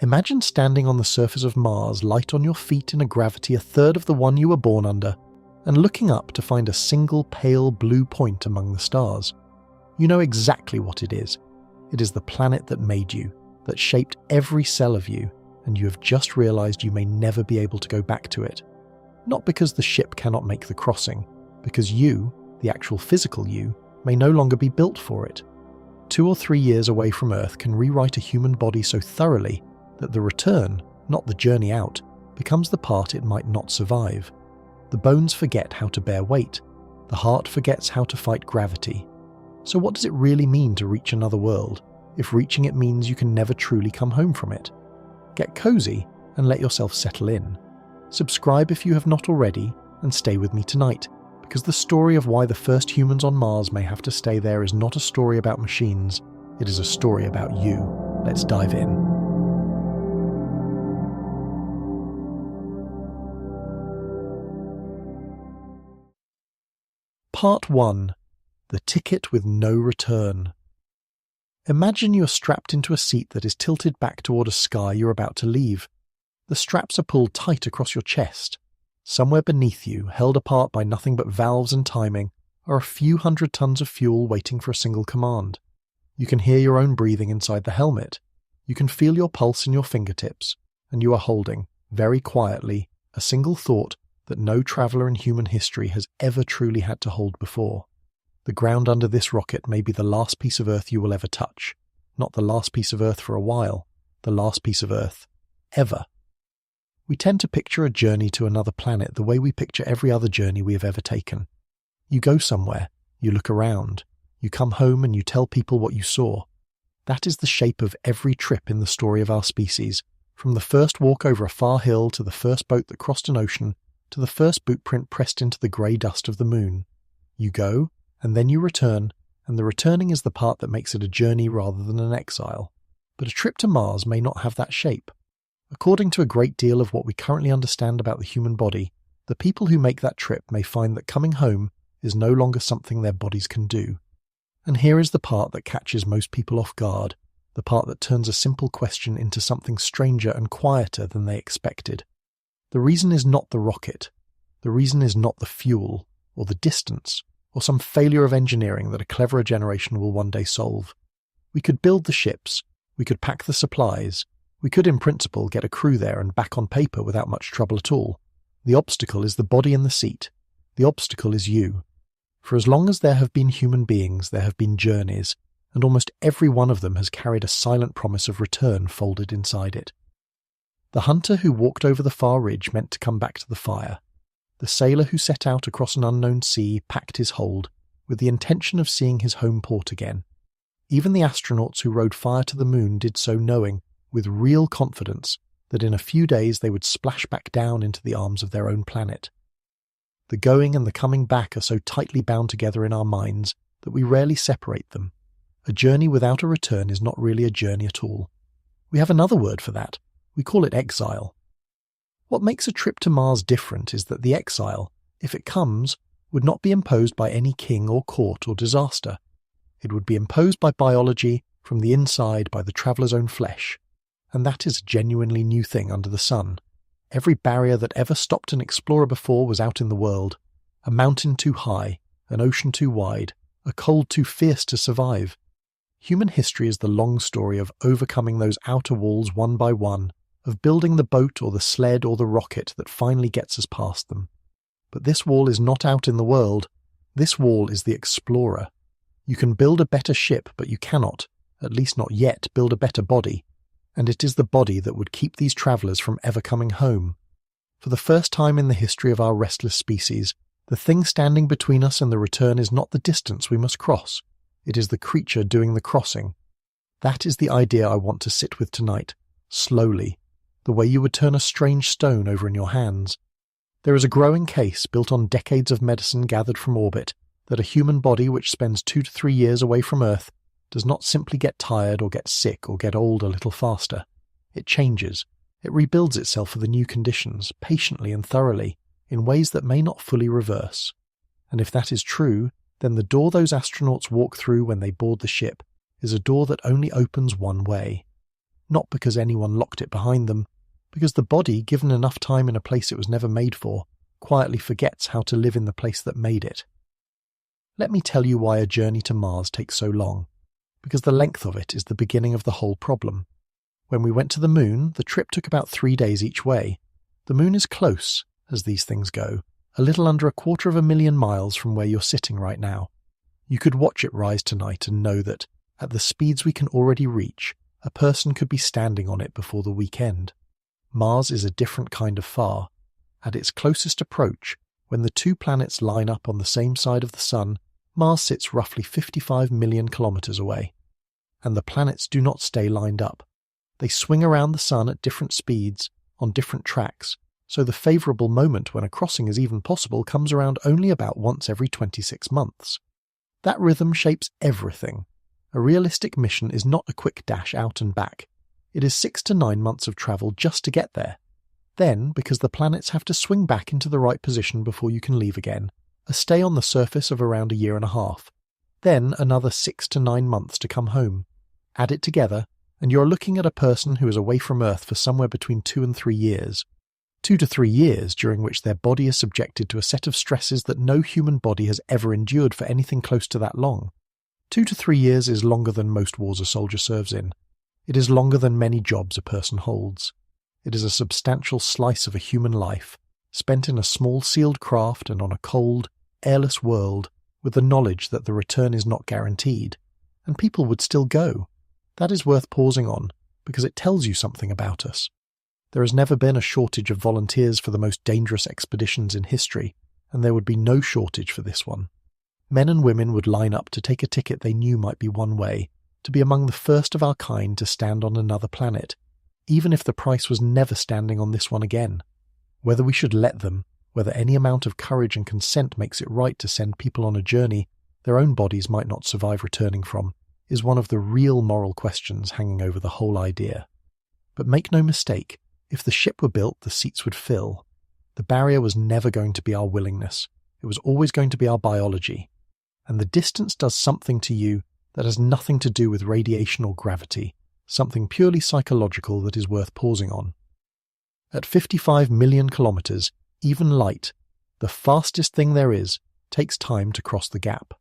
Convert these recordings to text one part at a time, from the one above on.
Imagine standing on the surface of Mars, light on your feet in a gravity a third of the one you were born under, and looking up to find a single pale blue point among the stars. You know exactly what it is. It is the planet that made you, that shaped every cell of you, and you have just realized you may never be able to go back to it. Not because the ship cannot make the crossing, because you, the actual physical you, may no longer be built for it. 2 or 3 years away from Earth can rewrite a human body so thoroughly that the return, not the journey out, becomes the part it might not survive. The bones forget how to bear weight. The heart forgets how to fight gravity. So what does it really mean to reach another world, if reaching it means you can never truly come home from it? Get cozy and let yourself settle in. Subscribe if you have not already, and stay with me tonight, because the story of why the first humans on Mars may have to stay there is not a story about machines, it is a story about you. Let's dive in. Part 1. The Ticket with No Return. Imagine you are strapped into a seat that is tilted back toward a sky you're about to leave. The straps are pulled tight across your chest. Somewhere beneath you, held apart by nothing but valves and timing, are a few 100 tons of fuel waiting for a single command. You can hear your own breathing inside the helmet. You can feel your pulse in your fingertips, and you are holding, very quietly, a single thought that no traveller in human history has ever truly had to hold before. The ground under this rocket may be the last piece of Earth you will ever touch. Not the last piece of Earth for a while, the last piece of Earth ever. We tend to picture a journey to another planet the way we picture every other journey we have ever taken. You go somewhere, you look around, you come home and you tell people what you saw. That is the shape of every trip in the story of our species, from the first walk over a far hill to the first boat that crossed an ocean, to the first boot print pressed into the grey dust of the moon. You go, and then you return, and the returning is the part that makes it a journey rather than an exile. But a trip to Mars may not have that shape. According to a great deal of what we currently understand about the human body, the people who make that trip may find that coming home is no longer something their bodies can do. And here is the part that catches most people off guard, the part that turns a simple question into something stranger and quieter than they expected. The reason is not the rocket. The reason is not the fuel, or the distance, or some failure of engineering that a cleverer generation will one day solve. We could build the ships, we could pack the supplies, we could in principle get a crew there and back on paper without much trouble at all. The obstacle is the body in the seat. The obstacle is you. For as long as there have been human beings, there have been journeys, and almost every one of them has carried a silent promise of return folded inside it. The hunter who walked over the far ridge meant to come back to the fire. The sailor who set out across an unknown sea packed his hold, with the intention of seeing his home port again. Even the astronauts who rode fire to the moon did so knowing, with real confidence, that in a few days they would splash back down into the arms of their own planet. The going and the coming back are so tightly bound together in our minds that we rarely separate them. A journey without a return is not really a journey at all. We have another word for that. We call it exile. What makes a trip to Mars different is that the exile, if it comes, would not be imposed by any king or court or disaster. It would be imposed by biology, from the inside by the traveller's own flesh. And that is a genuinely new thing under the sun. Every barrier that ever stopped an explorer before was out in the world. A mountain too high, an ocean too wide, a cold too fierce to survive. Human history is the long story of overcoming those outer walls one by one, of building the boat or the sled or the rocket that finally gets us past them. But this wall is not out in the world. This wall is the explorer. You can build a better ship, but you cannot, at least not yet, build a better body. And it is the body that would keep these travellers from ever coming home. For the first time in the history of our restless species, the thing standing between us and the return is not the distance we must cross. It is the creature doing the crossing. That is the idea I want to sit with tonight, slowly, the way you would turn a strange stone over in your hands. There is a growing case, built on decades of medicine gathered from orbit, that a human body which spends 2 to 3 years away from Earth does not simply get tired or get sick or get old a little faster. It changes. It rebuilds itself for the new conditions, patiently and thoroughly, in ways that may not fully reverse. And if that is true, then the door those astronauts walk through when they board the ship is a door that only opens one way. not because anyone locked it behind them, because the body, given enough time in a place it was never made for, quietly forgets how to live in the place that made it. Let me tell you why a journey to Mars takes so long, because the length of it is the beginning of the whole problem. When we went to the Moon, the trip took about 3 days each way. The Moon is close, as these things go, a little under 250,000 miles from where you're sitting right now. You could watch it rise tonight and know that, at the speeds we can already reach, a person could be standing on it before the weekend. Mars is a different kind of far. At its closest approach, when the two planets line up on the same side of the Sun, Mars sits roughly 55 million kilometers away. And the planets do not stay lined up. They swing around the Sun at different speeds, on different tracks, so the favourable moment when a crossing is even possible comes around only about once every 26 months. That rhythm shapes everything. A realistic mission is not a quick dash out and back. It is 6 to 9 months of travel just to get there. Then, because the planets have to swing back into the right position before you can leave again, a stay on the surface of around 1.5 years. Then another 6 to 9 months to come home. Add it together, and you're looking at a person who is away from Earth for somewhere between 2 and 3 years. 2 to 3 years during which their body is subjected to a set of stresses that no human body has ever endured for anything close to that long. 2 to 3 years is longer than most wars a soldier serves in. It is longer than many jobs a person holds. It is a substantial slice of a human life, spent in a small sealed craft and on a cold, airless world, with the knowledge that the return is not guaranteed. And people would still go. That is worth pausing on, because it tells you something about us. There has never been a shortage of volunteers for the most dangerous expeditions in history, and there would be no shortage for this one. Men and women would line up to take a ticket they knew might be one way, to be among the first of our kind to stand on another planet, even if the price was never standing on this one again. Whether we should let them, whether any amount of courage and consent makes it right to send people on a journey their own bodies might not survive returning from, is one of the real moral questions hanging over the whole idea. But make no mistake, if the ship were built, the seats would fill. The barrier was never going to be our willingness. It was always going to be our biology. And the distance does something to you that has nothing to do with radiation or gravity, something purely psychological that is worth pausing on. At 55 million kilometers, even light, the fastest thing there is, takes time to cross the gap.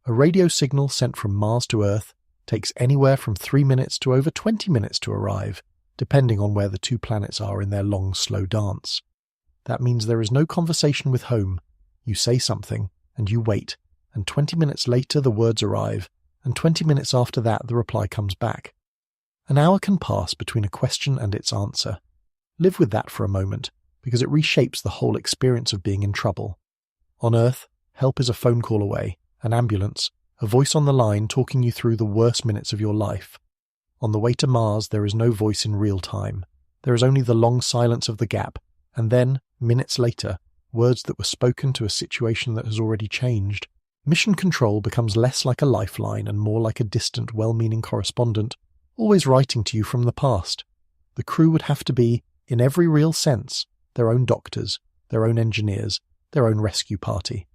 A radio signal sent from Mars to Earth takes anywhere from 3 minutes to over 20 minutes to arrive, depending on where the two planets are in their long, slow dance. That means there is no conversation with home. You say something, and you wait, and 20 minutes later the words arrive, and 20 minutes after that the reply comes back. An hour can pass between a question and its answer. Live with that for a moment, because it reshapes the whole experience of being in trouble. On Earth, help is a phone call away, an ambulance, a voice on the line talking you through the worst minutes of your life. On the way to Mars, there is no voice in real time. There is only the long silence of the gap, and then, minutes later, words that were spoken to a situation that has already changed. Mission control becomes less like a lifeline and more like a distant, well-meaning correspondent, always writing to you from the past. The crew would have to be, in every real sense, their own doctors, their own engineers, their own rescue party.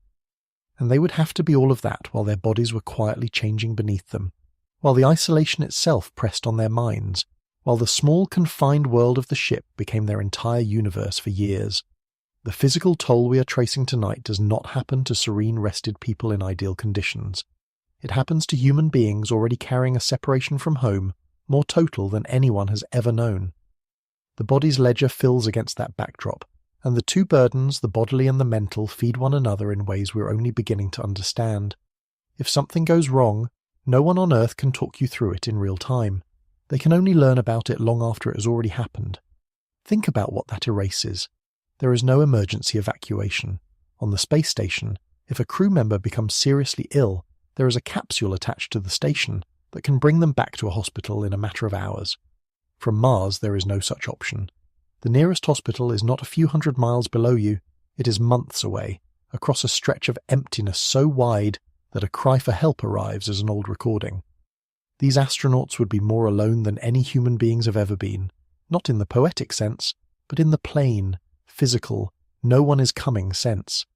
And they would have to be all of that while their bodies were quietly changing beneath them, while the isolation itself pressed on their minds, while the small confined world of the ship became their entire universe for years. The physical toll we are tracing tonight does not happen to serene, rested people in ideal conditions. It happens to human beings already carrying a separation from home more total than anyone has ever known. The body's ledger fills against that backdrop, and the two burdens, the bodily and the mental, feed one another in ways we're only beginning to understand. If something goes wrong, no one on Earth can talk you through it in real time. They can only learn about it long after it has already happened. Think about what that erases. There is no emergency evacuation. On the space station, if a crew member becomes seriously ill, there is a capsule attached to the station that can bring them back to a hospital in a matter of hours. From Mars, there is no such option. The nearest hospital is not a few hundred miles below you. It is months away, across a stretch of emptiness so wide that a cry for help arrives as an old recording. These astronauts would be more alone than any human beings have ever been, not in the poetic sense, but in the plain, physical, no one is coming sense.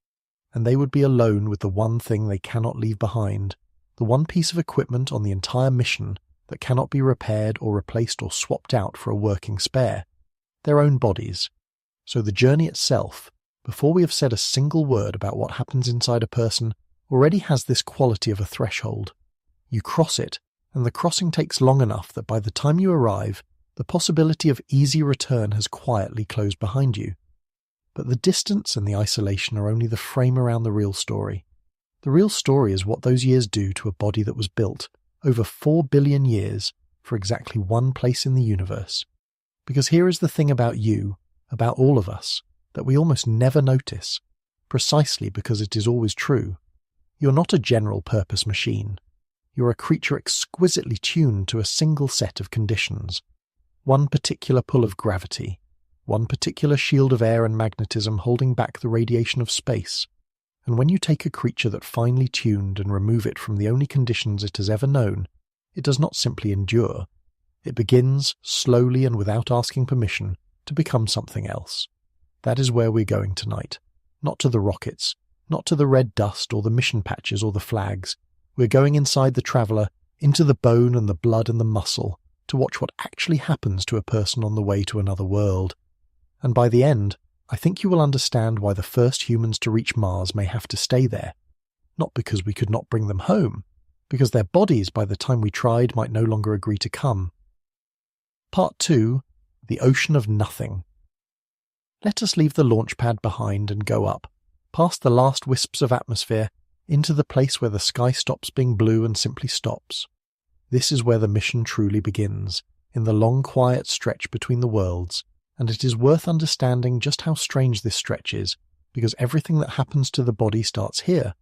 And they would be alone with the one thing they cannot leave behind, the one piece of equipment on the entire mission that cannot be repaired or replaced or swapped out for a working spare, their own bodies. So the journey itself, before we have said a single word about what happens inside a person, already has this quality of a threshold. You cross it, and the crossing takes long enough that by the time you arrive, the possibility of easy return has quietly closed behind you. But the distance and the isolation are only the frame around the real story. The real story is what those years do to a body that was built, over 4 billion years, for exactly one place in the universe. Because here is the thing about you, about all of us, that we almost never notice, precisely because it is always true. You're not a general-purpose machine. You're a creature exquisitely tuned to a single set of conditions. One particular pull of gravity, one particular shield of air and magnetism holding back the radiation of space. And when you take a creature that finely tuned and remove it from the only conditions it has ever known, it does not simply endure. It begins, slowly and without asking permission, to become something else. That is where we're going tonight. Not to the rockets, not to the red dust or the mission patches or the flags. We're going inside the traveller, into the bone and the blood and the muscle, to watch what actually happens to a person on the way to another world. And by the end, I think you will understand why the first humans to reach Mars may have to stay there. Not because we could not bring them home, because their bodies by the time we tried might no longer agree to come. Part 2. The Ocean of Nothing. Let us leave the launch pad behind and go up, past the last wisps of atmosphere, into the place where the sky stops being blue and simply stops. This is where the mission truly begins, in the long quiet stretch between the worlds, and it is worth understanding just how strange this stretch is, because everything that happens to the body starts here.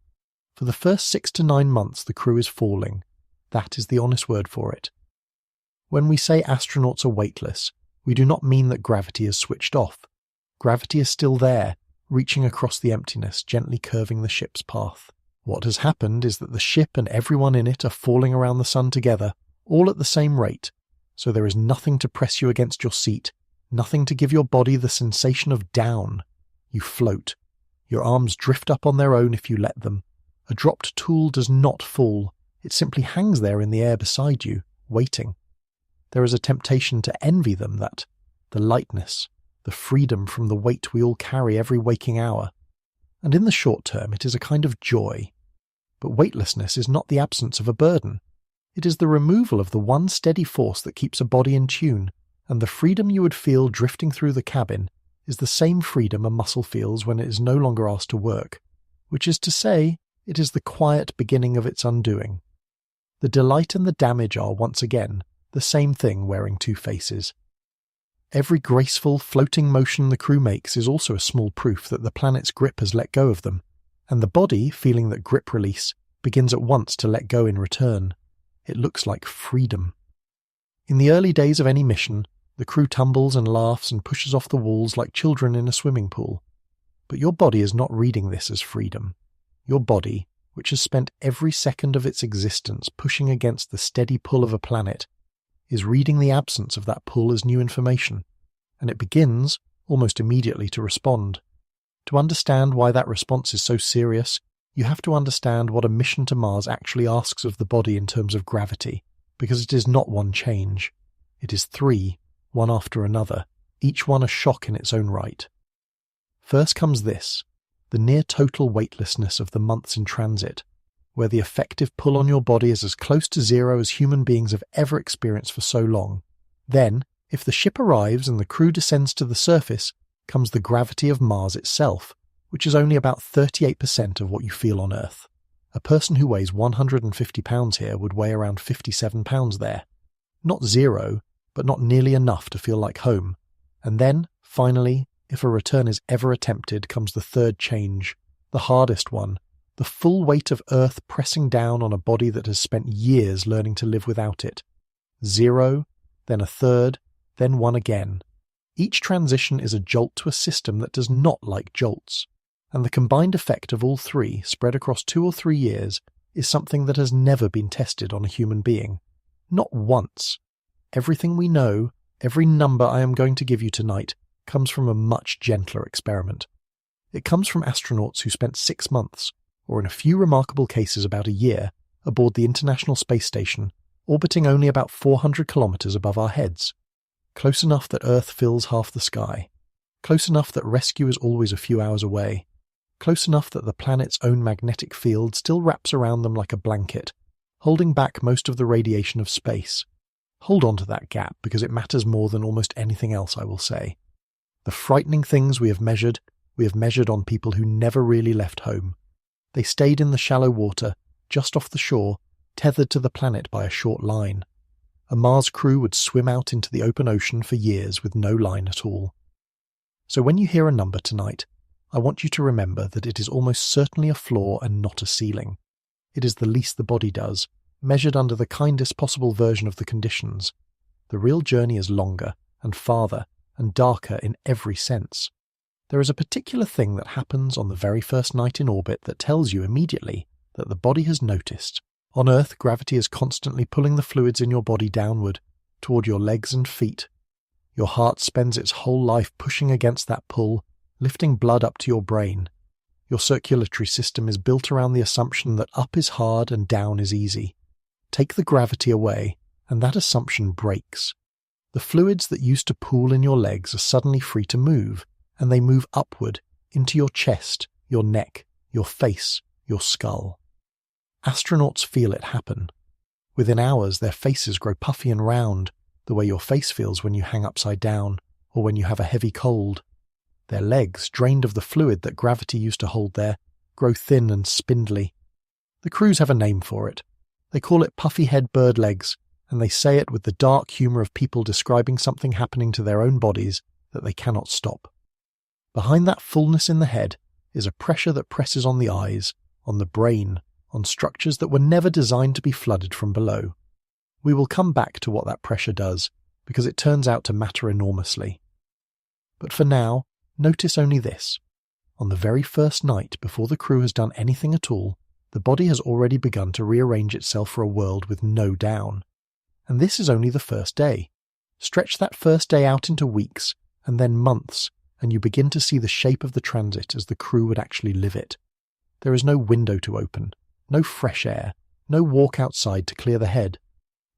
For the first 6 to 9 months the crew is falling. That is the honest word for it. When we say astronauts are weightless, we do not mean that gravity is switched off. Gravity is still there, reaching across the emptiness, gently curving the ship's path. What has happened is that the ship and everyone in it are falling around the sun together, all at the same rate, so there is nothing to press you against your seat, nothing to give your body the sensation of down. You float. Your arms drift up on their own if you let them. A dropped tool does not fall. It simply hangs there in the air beside you, waiting. There is a temptation to envy them that, the lightness, the freedom from the weight we all carry every waking hour. And in the short term it is a kind of joy. But weightlessness is not the absence of a burden. It is the removal of the one steady force that keeps a body in tune, and the freedom you would feel drifting through the cabin is the same freedom a muscle feels when it is no longer asked to work, which is to say, it is the quiet beginning of its undoing. The delight and the damage are, once again, the same thing wearing two faces. Every graceful, floating motion the crew makes is also a small proof that the planet's grip has let go of them, and the body, feeling that grip release, begins at once to let go in return. It looks like freedom. In the early days of any mission, the crew tumbles and laughs and pushes off the walls like children in a swimming pool. But your body is not reading this as freedom. Your body, which has spent every second of its existence pushing against the steady pull of a planet, is reading the absence of that pull as new information, and it begins, almost immediately, to respond. To understand why that response is so serious, you have to understand what a mission to Mars actually asks of the body in terms of gravity, because it is not one change. It is 3, one after another, each one a shock in its own right. First comes this, the near-total weightlessness of the months in transit, where the effective pull on your body is as close to zero as human beings have ever experienced for so long. Then, if the ship arrives and the crew descends to the surface, comes the gravity of Mars itself, which is only about 38% of what you feel on Earth. A person who weighs 150 pounds here would weigh around 57 pounds there. Not zero, but not nearly enough to feel like home. And then, finally, if a return is ever attempted, comes the third change, the hardest one, the full weight of Earth pressing down on a body that has spent years learning to live without it. 0, then a third, then 1 again. Each transition is a jolt to a system that does not like jolts, and the combined effect of all 3, spread across 2 or 3 years, is something that has never been tested on a human being. Not once. Everything we know, every number I am going to give you tonight, comes from a much gentler experiment. It comes from astronauts who spent 6 months, or in a few remarkable cases about a year, aboard the International Space Station, orbiting only about 400 kilometers above our heads, close enough that Earth fills half the sky, close enough that rescue is always a few hours away, close enough that the planet's own magnetic field still wraps around them like a blanket, holding back most of the radiation of space. Hold on to that gap because it matters more than almost anything else I will say. The frightening things we have measured on people who never really left home. They stayed in the shallow water, just off the shore, tethered to the planet by a short line. A Mars crew would swim out into the open ocean for years with no line at all. So when you hear a number tonight, I want you to remember that it is almost certainly a floor and not a ceiling. It is the least the body does, measured under the kindest possible version of the conditions. The real journey is longer and farther and darker in every sense. There is a particular thing that happens on the very first night in orbit that tells you immediately that the body has noticed. On Earth, gravity is constantly pulling the fluids in your body downward, toward your legs and feet. Your heart spends its whole life pushing against that pull, lifting blood up to your brain. Your circulatory system is built around the assumption that up is hard and down is easy. Take the gravity away, and that assumption breaks. The fluids that used to pool in your legs are suddenly free to move, and they move upward into your chest, your neck, your face, your skull. Astronauts feel it happen. Within hours, their faces grow puffy and round, the way your face feels when you hang upside down, or when you have a heavy cold. Their legs, drained of the fluid that gravity used to hold there, grow thin and spindly. The crews have a name for it. They call it puffy head bird legs, and they say it with the dark humour of people describing something happening to their own bodies that they cannot stop. Behind that fullness in the head is a pressure that presses on the eyes, on the brain, on structures that were never designed to be flooded from below. We will come back to what that pressure does, because it turns out to matter enormously. But for now, notice only this. On the very first night, before the crew has done anything at all, the body has already begun to rearrange itself for a world with no down. And this is only the first day. Stretch that first day out into weeks, and then months, and you begin to see the shape of the transit as the crew would actually live it. There is no window to open, no fresh air, no walk outside to clear the head.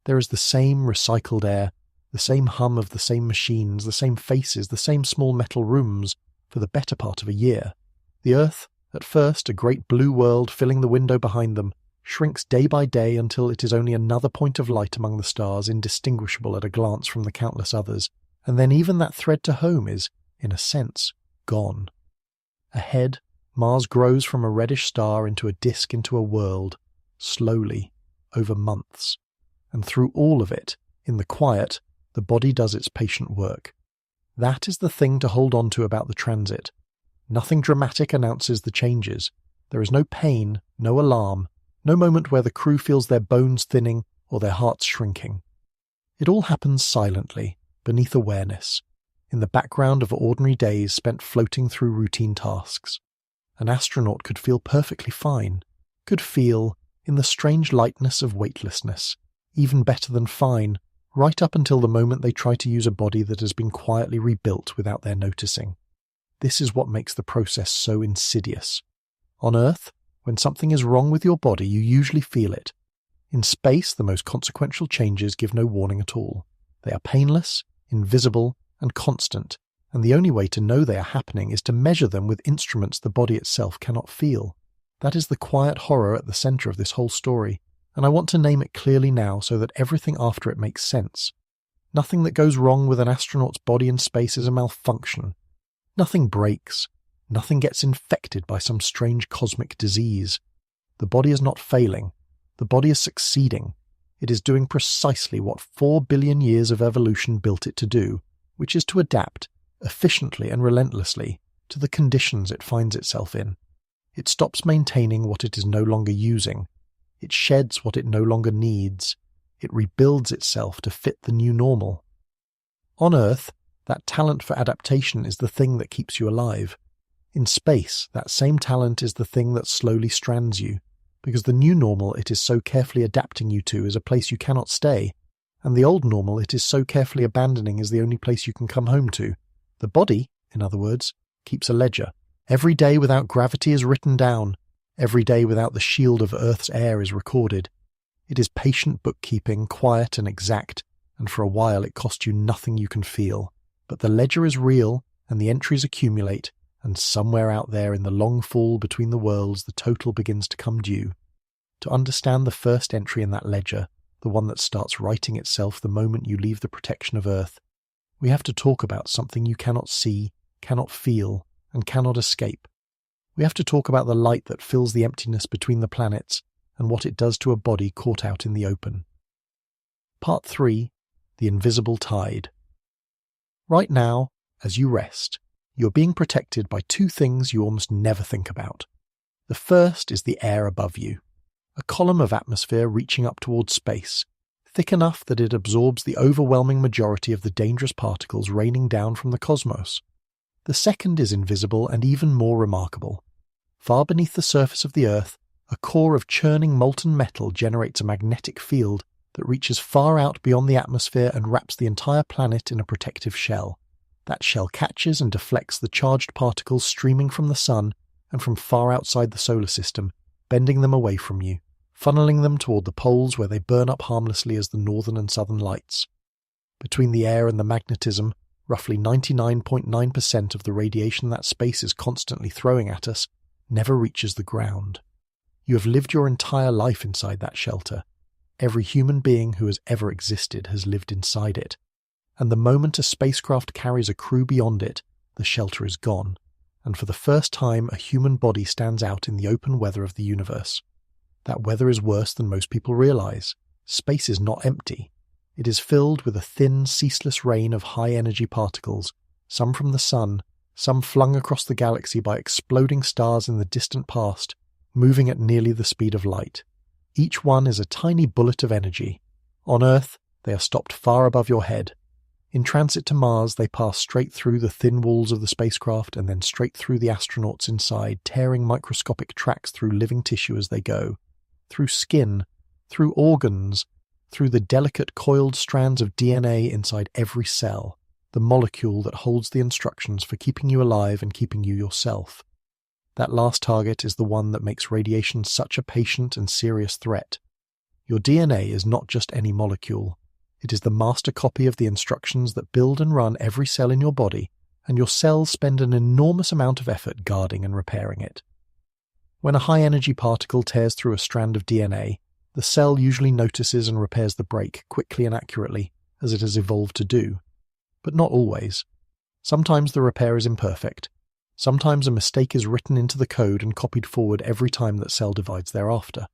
There is the same recycled air, the same hum of the same machines, the same faces, the same small metal rooms, for the better part of a year. The Earth, at first a great blue world filling the window behind them, shrinks day by day until it is only another point of light among the stars, indistinguishable at a glance from the countless others, and then even that thread to home is, in a sense, gone. Ahead, Mars grows from a reddish star into a disk into a world, slowly, over months. And through all of it, in the quiet, the body does its patient work. That is the thing to hold on to about the transit. Nothing dramatic announces the changes. There is no pain, no alarm, no moment where the crew feels their bones thinning or their hearts shrinking. It all happens silently, beneath awareness, in the background of ordinary days spent floating through routine tasks. An astronaut could feel perfectly fine, could feel, in the strange lightness of weightlessness, even better than fine, right up until the moment they try to use a body that has been quietly rebuilt without their noticing. This is what makes the process so insidious. On Earth, when something is wrong with your body, you usually feel it. In space, the most consequential changes give no warning at all. They are painless, invisible, and constant, and the only way to know they are happening is to measure them with instruments the body itself cannot feel. That is the quiet horror at the centre of this whole story, and I want to name it clearly now so that everything after it makes sense. Nothing that goes wrong with an astronaut's body in space is a malfunction. Nothing breaks. Nothing gets infected by some strange cosmic disease. The body is not failing. The body is succeeding. It is doing precisely what 4 billion years of evolution built it to do, which is to adapt, efficiently and relentlessly, to the conditions it finds itself in. It stops maintaining what it is no longer using. It sheds what it no longer needs. It rebuilds itself to fit the new normal. On Earth, that talent for adaptation is the thing that keeps you alive. In space, that same talent is the thing that slowly strands you, because the new normal it is so carefully adapting you to is a place you cannot stay, and the old normal it is so carefully abandoning is the only place you can come home to. The body, in other words, keeps a ledger. Every day without gravity is written down. Every day without the shield of Earth's air is recorded. It is patient bookkeeping, quiet and exact, and for a while it costs you nothing you can feel. But the ledger is real, and the entries accumulate, and somewhere out there in the long fall between the worlds the total begins to come due. To understand the first entry in that ledger, the one that starts writing itself the moment you leave the protection of Earth, we have to talk about something you cannot see, cannot feel, and cannot escape. We have to talk about the light that fills the emptiness between the planets and what it does to a body caught out in the open. Part 3. The Invisible Tide. Right now, as you rest, you're being protected by two things you almost never think about. The first is the air above you, a column of atmosphere reaching up towards space, thick enough that it absorbs the overwhelming majority of the dangerous particles raining down from the cosmos. The second is invisible and even more remarkable. Far beneath the surface of the Earth, a core of churning molten metal generates a magnetic field that reaches far out beyond the atmosphere and wraps the entire planet in a protective shell. That shell catches and deflects the charged particles streaming from the sun and from far outside the solar system, bending them away from you, funneling them toward the poles where they burn up harmlessly as the northern and southern lights. Between the air and the magnetism, roughly 99.9% of the radiation that space is constantly throwing at us never reaches the ground. You have lived your entire life inside that shelter. Every human being who has ever existed has lived inside it. And the moment a spacecraft carries a crew beyond it, the shelter is gone, and for the first time a human body stands out in the open weather of the universe. That weather is worse than most people realize. Space is not empty. It is filled with a thin, ceaseless rain of high-energy particles, some from the sun, some flung across the galaxy by exploding stars in the distant past, moving at nearly the speed of light. Each one is a tiny bullet of energy. On Earth, they are stopped far above your head. In transit to Mars, they pass straight through the thin walls of the spacecraft and then straight through the astronauts inside, tearing microscopic tracks through living tissue as they go, through skin, through organs, through the delicate coiled strands of DNA inside every cell, the molecule that holds the instructions for keeping you alive and keeping you yourself. That last target is the one that makes radiation such a patient and serious threat. Your DNA is not just any molecule. It is the master copy of the instructions that build and run every cell in your body, and your cells spend an enormous amount of effort guarding and repairing it. When a high-energy particle tears through a strand of DNA, the cell usually notices and repairs the break quickly and accurately, as it has evolved to do. But not always. Sometimes the repair is imperfect. Sometimes a mistake is written into the code and copied forward every time that cell divides thereafter.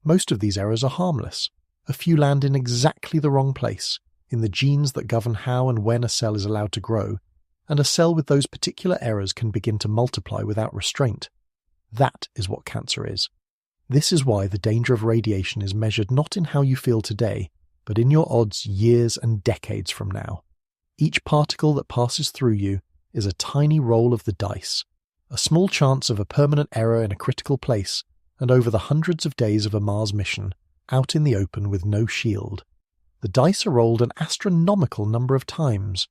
Most of these errors are harmless. A few land in exactly the wrong place, in the genes that govern how and when a cell is allowed to grow, and a cell with those particular errors can begin to multiply without restraint. That is what cancer is. This is why the danger of radiation is measured not in how you feel today, but in your odds years and decades from now. Each particle that passes through you is a tiny roll of the dice, a small chance of a permanent error in a critical place, and over the hundreds of days of a Mars mission, out in the open with no shield. The dice are rolled an astronomical number of times.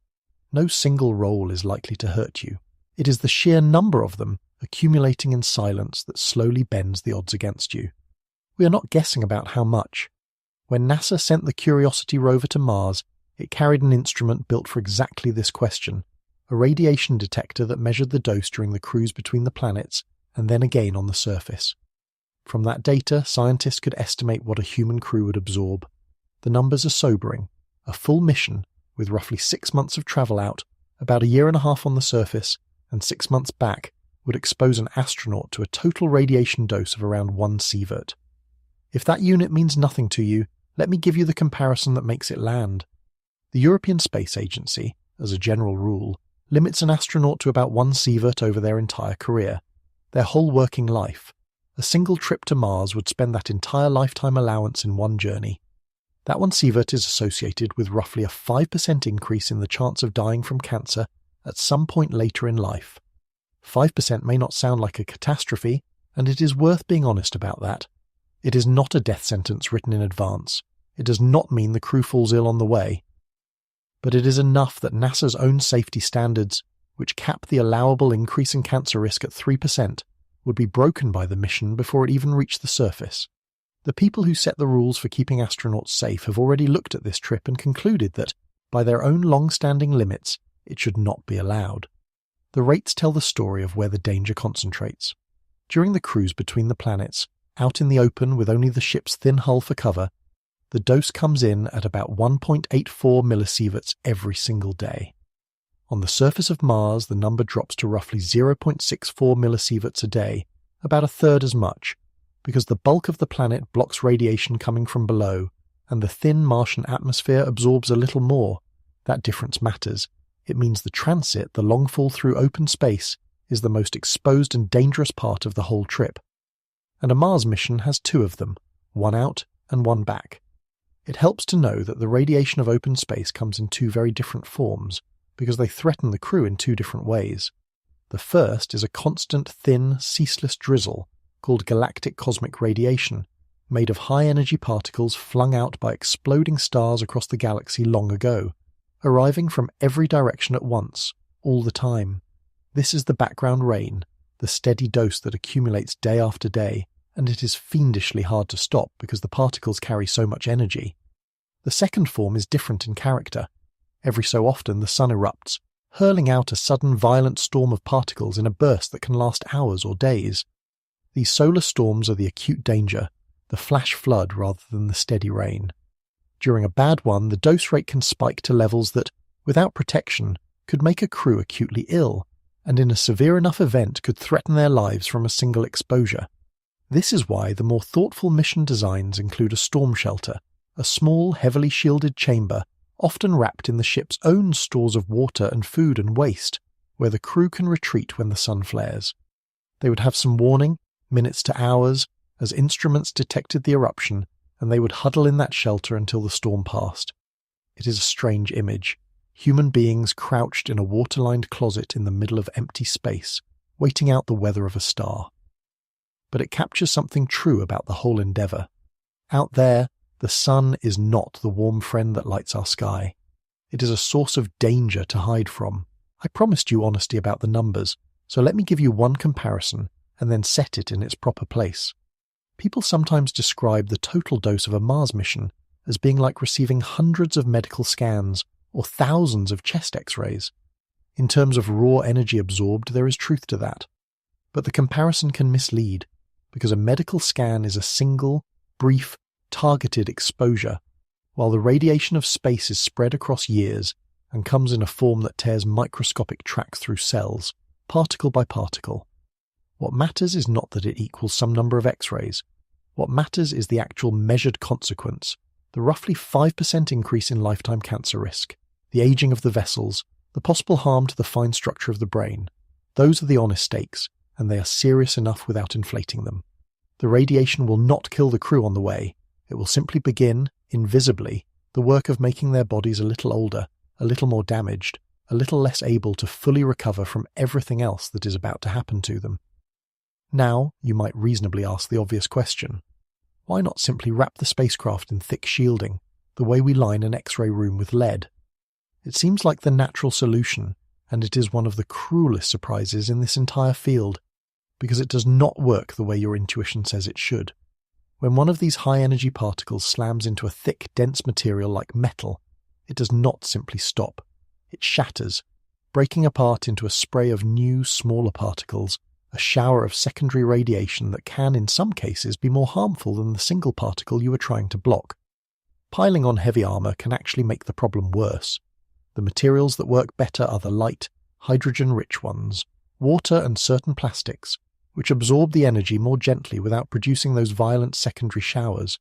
No single roll is likely to hurt you. It is the sheer number of them, accumulating in silence, that slowly bends the odds against you. We are not guessing about how much. When NASA sent the Curiosity rover to Mars, it carried an instrument built for exactly this question, a radiation detector that measured the dose during the cruise between the planets and then again on the surface. From that data, scientists could estimate what a human crew would absorb. The numbers are sobering. A full mission, with roughly 6 months of travel out, about a year and a half on the surface, and 6 months back, would expose an astronaut to a total radiation dose of around 1 sievert. If that unit means nothing to you, let me give you the comparison that makes it land. The European Space Agency, as a general rule, limits an astronaut to about 1 sievert over their entire career, their whole working life. A single trip to Mars would spend that entire lifetime allowance in one journey. That 1 sievert is associated with roughly a 5% increase in the chance of dying from cancer at some point later in life. 5% may not sound like a catastrophe, and it is worth being honest about that. It is not a death sentence written in advance. It does not mean the crew falls ill on the way. But it is enough that NASA's own safety standards, which cap the allowable increase in cancer risk at 3%, would be broken by the mission before it even reached the surface. The people who set the rules for keeping astronauts safe have already looked at this trip and concluded that, by their own long-standing limits, it should not be allowed. The rates tell the story of where the danger concentrates. During the cruise between the planets, out in the open with only the ship's thin hull for cover, the dose comes in at about 1.84 millisieverts every single day. On the surface of Mars, the number drops to roughly 0.64 millisieverts a day, about a third as much, because the bulk of the planet blocks radiation coming from below, and the thin Martian atmosphere absorbs a little more. That difference matters. It means the transit, the long fall through open space, is the most exposed and dangerous part of the whole trip. And a Mars mission has two of them, one out and one back. It helps to know that the radiation of open space comes in two very different forms, because they threaten the crew in two different ways. The first is a constant, thin, ceaseless drizzle called galactic cosmic radiation, made of high-energy particles flung out by exploding stars across the galaxy long ago, arriving from every direction at once, all the time. This is the background rain, the steady dose that accumulates day after day, and it is fiendishly hard to stop because the particles carry so much energy. The second form is different in character. Every so often the sun erupts, hurling out a sudden violent storm of particles in a burst that can last hours or days. These solar storms are the acute danger, the flash flood rather than the steady rain. During a bad one, the dose rate can spike to levels that, without protection, could make a crew acutely ill, and in a severe enough event could threaten their lives from a single exposure. This is why the more thoughtful mission designs include a storm shelter, a small, heavily shielded chamber, often wrapped in the ship's own stores of water and food and waste, where the crew can retreat when the sun flares. They would have some warning, minutes to hours, as instruments detected the eruption, and they would huddle in that shelter until the storm passed. It is a strange image. Human beings crouched in a water-lined closet in the middle of empty space, waiting out the weather of a star. But it captures something true about the whole endeavour. Out there, the sun is not the warm friend that lights our sky. It is a source of danger to hide from. I promised you honesty about the numbers, so let me give you one comparison and then set it in its proper place. People sometimes describe the total dose of a Mars mission as being like receiving hundreds of medical scans or thousands of chest X-rays. In terms of raw energy absorbed, there is truth to that. But the comparison can mislead, because a medical scan is a single, brief, targeted exposure, while the radiation of space is spread across years and comes in a form that tears microscopic tracks through cells, particle by particle. What matters is not that it equals some number of X-rays. What matters is the actual measured consequence, the roughly 5% increase in lifetime cancer risk, the aging of the vessels, the possible harm to the fine structure of the brain. Those are the honest stakes, and they are serious enough without inflating them. The radiation will not kill the crew on the way. It will simply begin, invisibly, the work of making their bodies a little older, a little more damaged, a little less able to fully recover from everything else that is about to happen to them. Now, you might reasonably ask the obvious question. Why not simply wrap the spacecraft in thick shielding, the way we line an X-ray room with lead? It seems like the natural solution, and it is one of the cruelest surprises in this entire field, because it does not work the way your intuition says it should. When one of these high-energy particles slams into a thick, dense material like metal, it does not simply stop. It shatters, breaking apart into a spray of new, smaller particles, a shower of secondary radiation that can, in some cases, be more harmful than the single particle you were trying to block. Piling on heavy armour can actually make the problem worse. The materials that work better are the light, hydrogen-rich ones, water and certain plastics, which absorb the energy more gently without producing those violent secondary showers,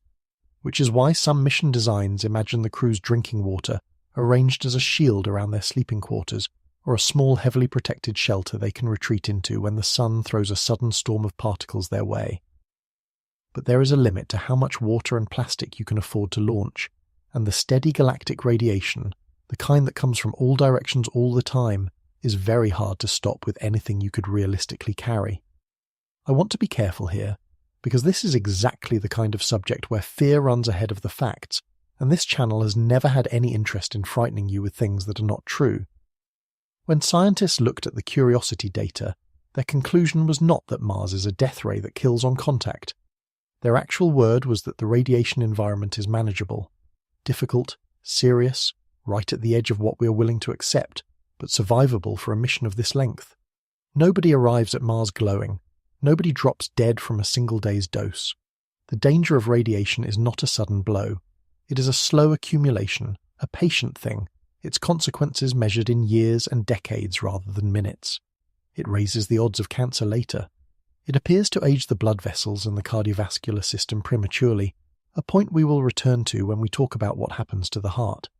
which is why some mission designs imagine the crew's drinking water arranged as a shield around their sleeping quarters, or a small heavily protected shelter they can retreat into when the sun throws a sudden storm of particles their way. But there is a limit to how much water and plastic you can afford to launch, and the steady galactic radiation, the kind that comes from all directions all the time, is very hard to stop with anything you could realistically carry. I want to be careful here, because this is exactly the kind of subject where fear runs ahead of the facts, and this channel has never had any interest in frightening you with things that are not true. When scientists looked at the Curiosity data, their conclusion was not that Mars is a death ray that kills on contact. Their actual word was that the radiation environment is manageable. Difficult, serious, right at the edge of what we are willing to accept, but survivable for a mission of this length. Nobody arrives at Mars glowing. Nobody drops dead from a single day's dose. The danger of radiation is not a sudden blow. It is a slow accumulation, a patient thing, its consequences measured in years and decades rather than minutes. It raises the odds of cancer later. It appears to age the blood vessels and the cardiovascular system prematurely, a point we will return to when we talk about what happens to the heart.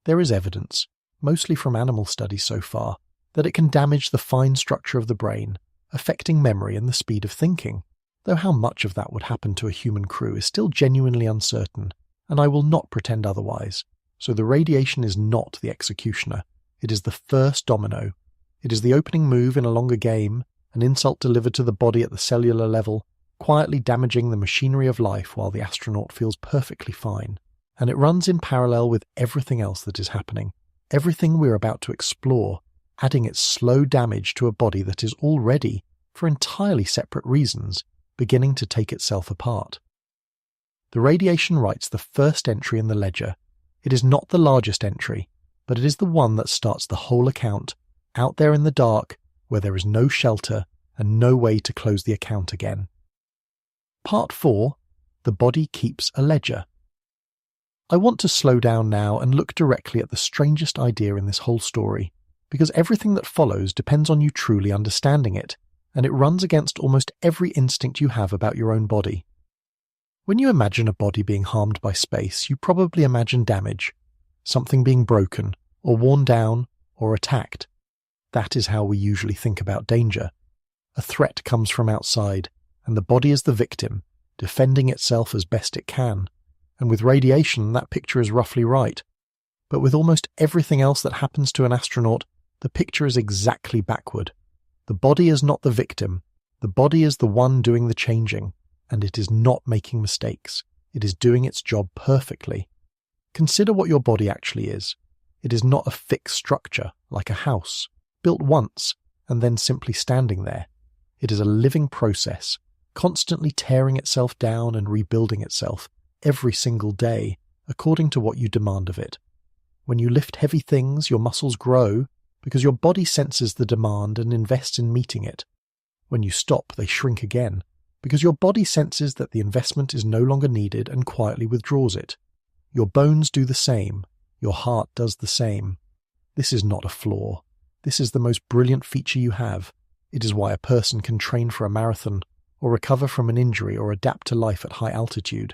There is evidence, mostly from animal studies so far, that it can damage the fine structure of the brain, affecting memory and the speed of thinking, though how much of that would happen to a human crew is still genuinely uncertain, and I will not pretend otherwise. So the radiation is not the executioner. It is the first domino. It is the opening move in a longer game, an insult delivered to the body at the cellular level, quietly damaging the machinery of life while the astronaut feels perfectly fine. And it runs in parallel with everything else that is happening, everything we're about to explore, adding its slow damage to a body that is already, for entirely separate reasons, beginning to take itself apart. The radiation writes the first entry in the ledger. It is not the largest entry, but it is the one that starts the whole account, out there in the dark, where there is no shelter and no way to close the account again. Part 4. The body keeps a ledger. I want to slow down now and look directly at the strangest idea in this whole story, because everything that follows depends on you truly understanding it, and it runs against almost every instinct you have about your own body. When you imagine a body being harmed by space, you probably imagine damage, something being broken, or worn down, or attacked. That is how we usually think about danger. A threat comes from outside, and the body is the victim, defending itself as best it can. And with radiation, that picture is roughly right. But with almost everything else that happens to an astronaut, the picture is exactly backward. The body is not the victim. The body is the one doing the changing, and it is not making mistakes. It is doing its job perfectly. Consider what your body actually is. It is not a fixed structure, like a house, built once and then simply standing there. It is a living process, constantly tearing itself down and rebuilding itself every single day, according to what you demand of it. When you lift heavy things, your muscles grow because your body senses the demand and invests in meeting it. When you stop, they shrink again because your body senses that the investment is no longer needed and quietly withdraws it. Your bones do the same. Your heart does the same. This is not a flaw. This is the most brilliant feature you have. It is why a person can train for a marathon, or recover from an injury, or adapt to life at high altitude.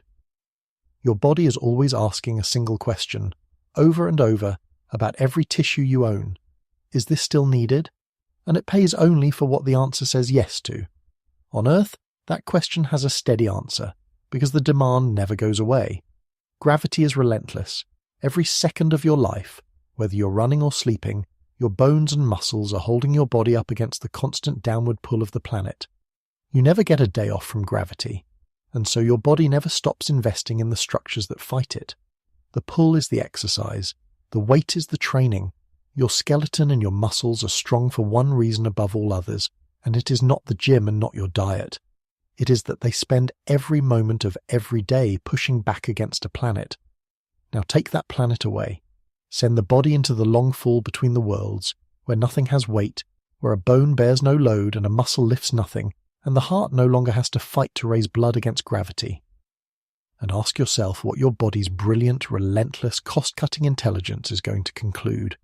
Your body is always asking a single question, over and over, about every tissue you own. Is this still needed? And it pays only for what the answer says yes to. On Earth, that question has a steady answer, because the demand never goes away. Gravity is relentless. Every second of your life, whether you're running or sleeping, your bones and muscles are holding your body up against the constant downward pull of the planet. You never get a day off from gravity, and so your body never stops investing in the structures that fight it. The pull is the exercise. The weight is the training. Your skeleton and your muscles are strong for one reason above all others, and it is not the gym and not your diet. It is that they spend every moment of every day pushing back against a planet. Now take that planet away. Send the body into the long fall between the worlds, where nothing has weight, where a bone bears no load and a muscle lifts nothing, and the heart no longer has to fight to raise blood against gravity. And ask yourself what your body's brilliant, relentless, cost-cutting intelligence is going to conclude.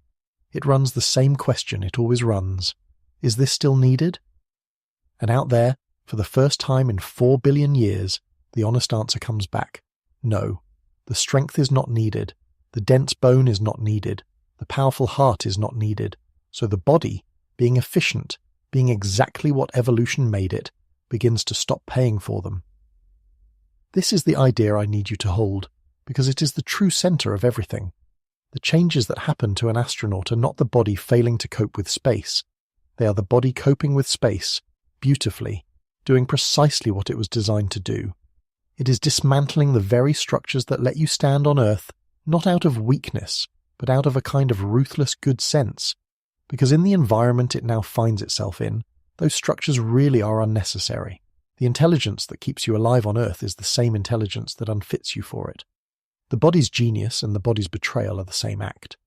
It runs the same question it always runs. Is this still needed? And out there, for the first time in 4 billion years, the honest answer comes back. No, the strength is not needed. The dense bone is not needed. The powerful heart is not needed. So the body, being efficient, being exactly what evolution made it, begins to stop paying for them. This is the idea I need you to hold, because it is the true center of everything. The changes that happen to an astronaut are not the body failing to cope with space. They are the body coping with space, beautifully, doing precisely what it was designed to do. It is dismantling the very structures that let you stand on Earth, not out of weakness, but out of a kind of ruthless good sense, because in the environment it now finds itself in, those structures really are unnecessary. The intelligence that keeps you alive on Earth is the same intelligence that unfits you for it. The body's genius and the body's betrayal are the same act.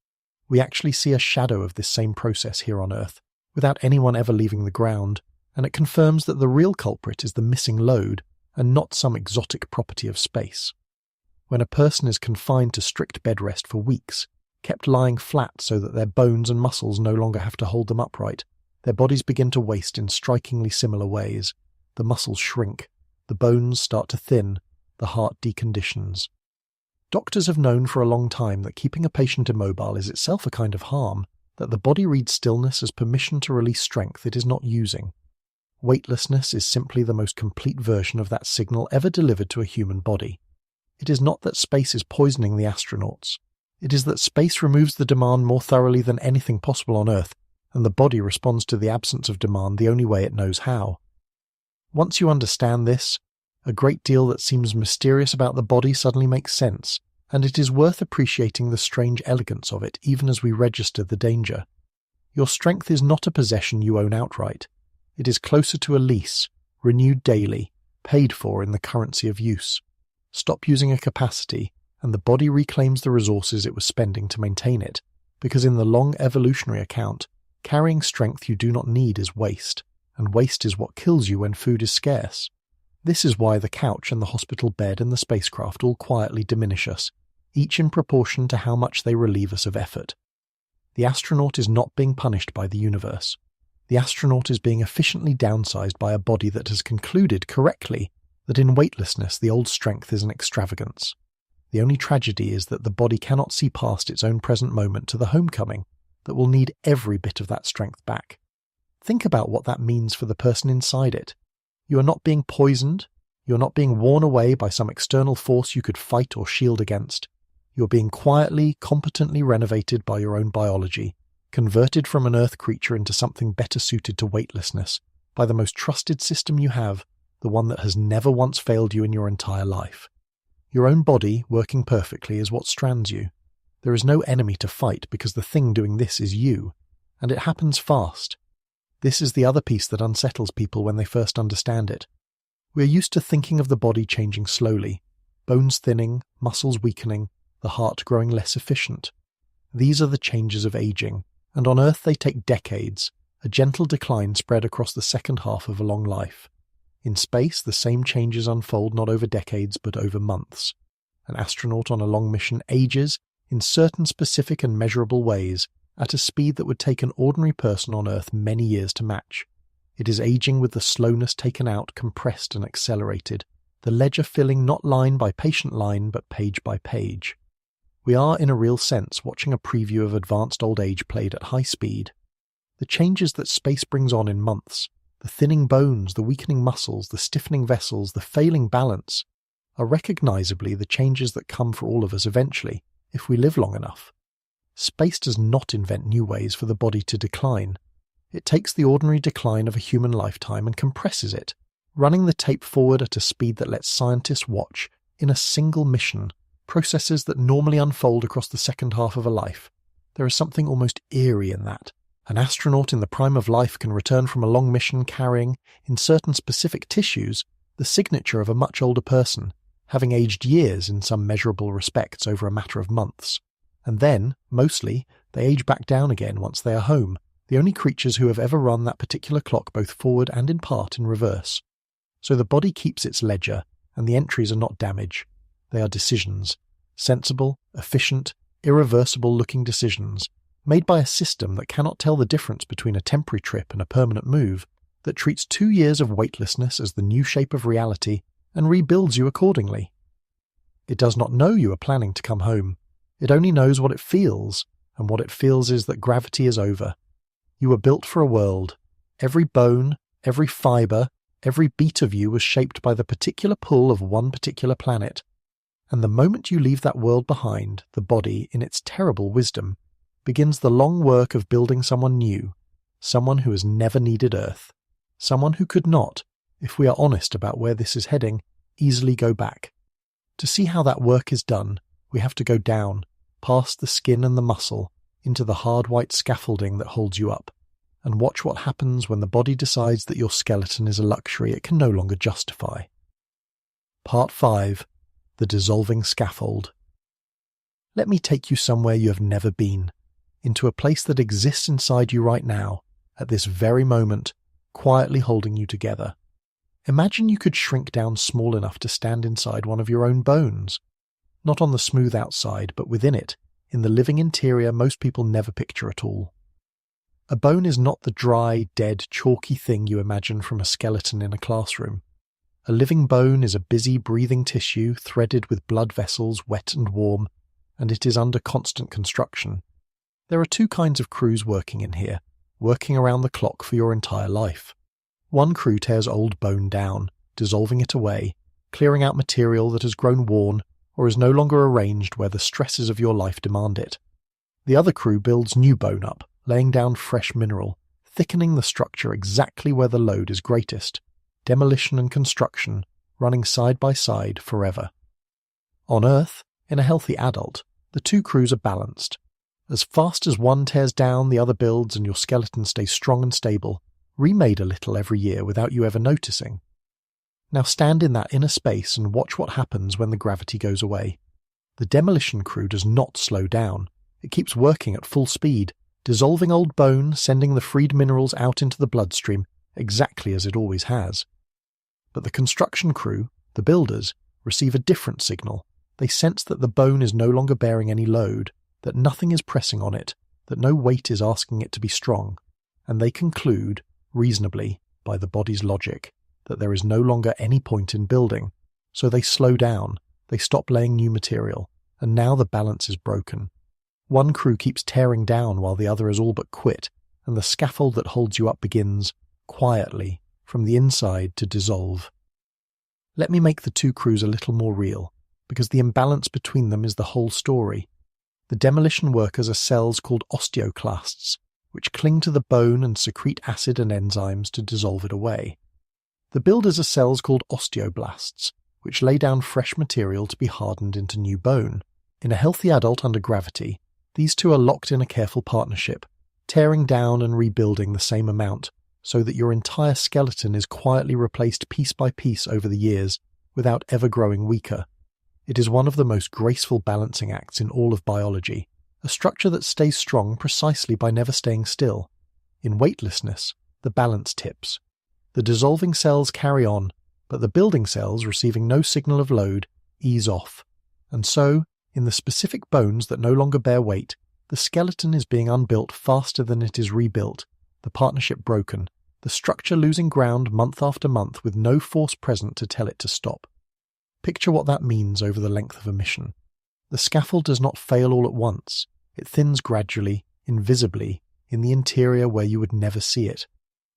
We actually see a shadow of this same process here on Earth, without anyone ever leaving the ground, and it confirms that the real culprit is the missing load and not some exotic property of space. When a person is confined to strict bed rest for weeks, kept lying flat so that their bones and muscles no longer have to hold them upright, their bodies begin to waste in strikingly similar ways. The muscles shrink, the bones start to thin, the heart deconditions. Doctors have known for a long time that keeping a patient immobile is itself a kind of harm, that the body reads stillness as permission to release strength it is not using. Weightlessness is simply the most complete version of that signal ever delivered to a human body. It is not that space is poisoning the astronauts. It is that space removes the demand more thoroughly than anything possible on Earth, and the body responds to the absence of demand the only way it knows how. Once you understand this, a great deal that seems mysterious about the body suddenly makes sense, and it is worth appreciating the strange elegance of it even as we register the danger. Your strength is not a possession you own outright. It is closer to a lease, renewed daily, paid for in the currency of use. Stop using a capacity, and the body reclaims the resources it was spending to maintain it, because in the long evolutionary account, carrying strength you do not need is waste, and waste is what kills you when food is scarce. This is why the couch and the hospital bed and the spacecraft all quietly diminish us, each in proportion to how much they relieve us of effort. The astronaut is not being punished by the universe. The astronaut is being efficiently downsized by a body that has concluded correctly that in weightlessness the old strength is an extravagance. The only tragedy is that the body cannot see past its own present moment to the homecoming that will need every bit of that strength back. Think about what that means for the person inside it. You are not being poisoned. You are not being worn away by some external force you could fight or shield against. You are being quietly, competently renovated by your own biology, converted from an Earth creature into something better suited to weightlessness, by the most trusted system you have, the one that has never once failed you in your entire life. Your own body, working perfectly, is what strands you. There is no enemy to fight because the thing doing this is you, and it happens fast. This is the other piece that unsettles people when they first understand it. We are used to thinking of the body changing slowly, bones thinning, muscles weakening, the heart growing less efficient. These are the changes of aging, and on Earth they take decades, a gentle decline spread across the second half of a long life. In space, the same changes unfold not over decades but over months. An astronaut on a long mission ages, in certain specific and measurable ways, at a speed that would take an ordinary person on Earth many years to match. It is aging with the slowness taken out, compressed and accelerated, the ledger filling not line by patient line but page by page. We are, in a real sense, watching a preview of advanced old age played at high speed. The changes that space brings on in months, the thinning bones, the weakening muscles, the stiffening vessels, the failing balance, are recognizably the changes that come for all of us eventually, if we live long enough. Space does not invent new ways for the body to decline. It takes the ordinary decline of a human lifetime and compresses it, running the tape forward at a speed that lets scientists watch, in a single mission, processes that normally unfold across the second half of a life. There is something almost eerie in that. An astronaut in the prime of life can return from a long mission carrying, in certain specific tissues, the signature of a much older person, having aged years in some measurable respects over a matter of months. And then, mostly, they age back down again once they are home, the only creatures who have ever run that particular clock both forward and in part in reverse. So the body keeps its ledger, and the entries are not damage. They are decisions. Sensible, efficient, irreversible-looking decisions, made by a system that cannot tell the difference between a temporary trip and a permanent move, that treats 2 years of weightlessness as the new shape of reality and rebuilds you accordingly. It does not know you are planning to come home. It only knows what it feels, and what it feels is that gravity is over. You were built for a world. Every bone, every fibre, every beat of you was shaped by the particular pull of one particular planet. And the moment you leave that world behind, the body, in its terrible wisdom, begins the long work of building someone new, someone who has never needed Earth, someone who could not, if we are honest about where this is heading, easily go back. To see how that work is done, we have to go down, past the skin and the muscle, into the hard white scaffolding that holds you up. and watch what happens when the body decides that your skeleton is a luxury it can no longer justify. Part 5. The Dissolving Scaffold. Let me take you somewhere you have never been, into a place that exists inside you right now, at this very moment, quietly holding you together. Imagine you could shrink down small enough to stand inside one of your own bones. Not on the smooth outside, but within it, in the living interior most people never picture at all. A bone is not the dry, dead, chalky thing you imagine from a skeleton in a classroom. A living bone is a busy, breathing tissue threaded with blood vessels, wet and warm, and it is under constant construction. There are two kinds of crews working in here, working around the clock for your entire life. One crew tears old bone down, dissolving it away, clearing out material that has grown worn or is no longer arranged where the stresses of your life demand it. The other crew builds new bone up, laying down fresh mineral, thickening the structure exactly where the load is greatest. Demolition and construction running side by side forever. On Earth, in a healthy adult, the two crews are balanced. As fast as one tears down, the other builds and your skeleton stays strong and stable, remade a little every year without you ever noticing. Now stand in that inner space and watch what happens when the gravity goes away. The demolition crew does not slow down. It keeps working at full speed, dissolving old bone, sending the freed minerals out into the bloodstream, exactly as it always has. But the construction crew, the builders, receive a different signal. They sense that the bone is no longer bearing any load, that nothing is pressing on it, that no weight is asking it to be strong, and they conclude, reasonably, by the body's logic, that there is no longer any point in building. So they slow down, they stop laying new material, and now the balance is broken. One crew keeps tearing down while the other has all but quit, and the scaffold that holds you up begins, quietly, from the inside to dissolve. Let me make the two crews a little more real, because the imbalance between them is the whole story. The demolition workers are cells called osteoclasts, which cling to the bone and secrete acid and enzymes to dissolve it away. The builders are cells called osteoblasts, which lay down fresh material to be hardened into new bone. In a healthy adult under gravity, these two are locked in a careful partnership, tearing down and rebuilding the same amount, so that your entire skeleton is quietly replaced piece by piece over the years, without ever growing weaker. It is one of the most graceful balancing acts in all of biology, a structure that stays strong precisely by never staying still. In weightlessness, the balance tips. The dissolving cells carry on, but the building cells, receiving no signal of load, ease off. And so, in the specific bones that no longer bear weight, the skeleton is being unbuilt faster than it is rebuilt, the partnership broken, the structure losing ground month after month with no force present to tell it to stop. Picture what that means over the length of a mission. The scaffold does not fail all at once. It thins gradually, invisibly, in the interior where you would never see it,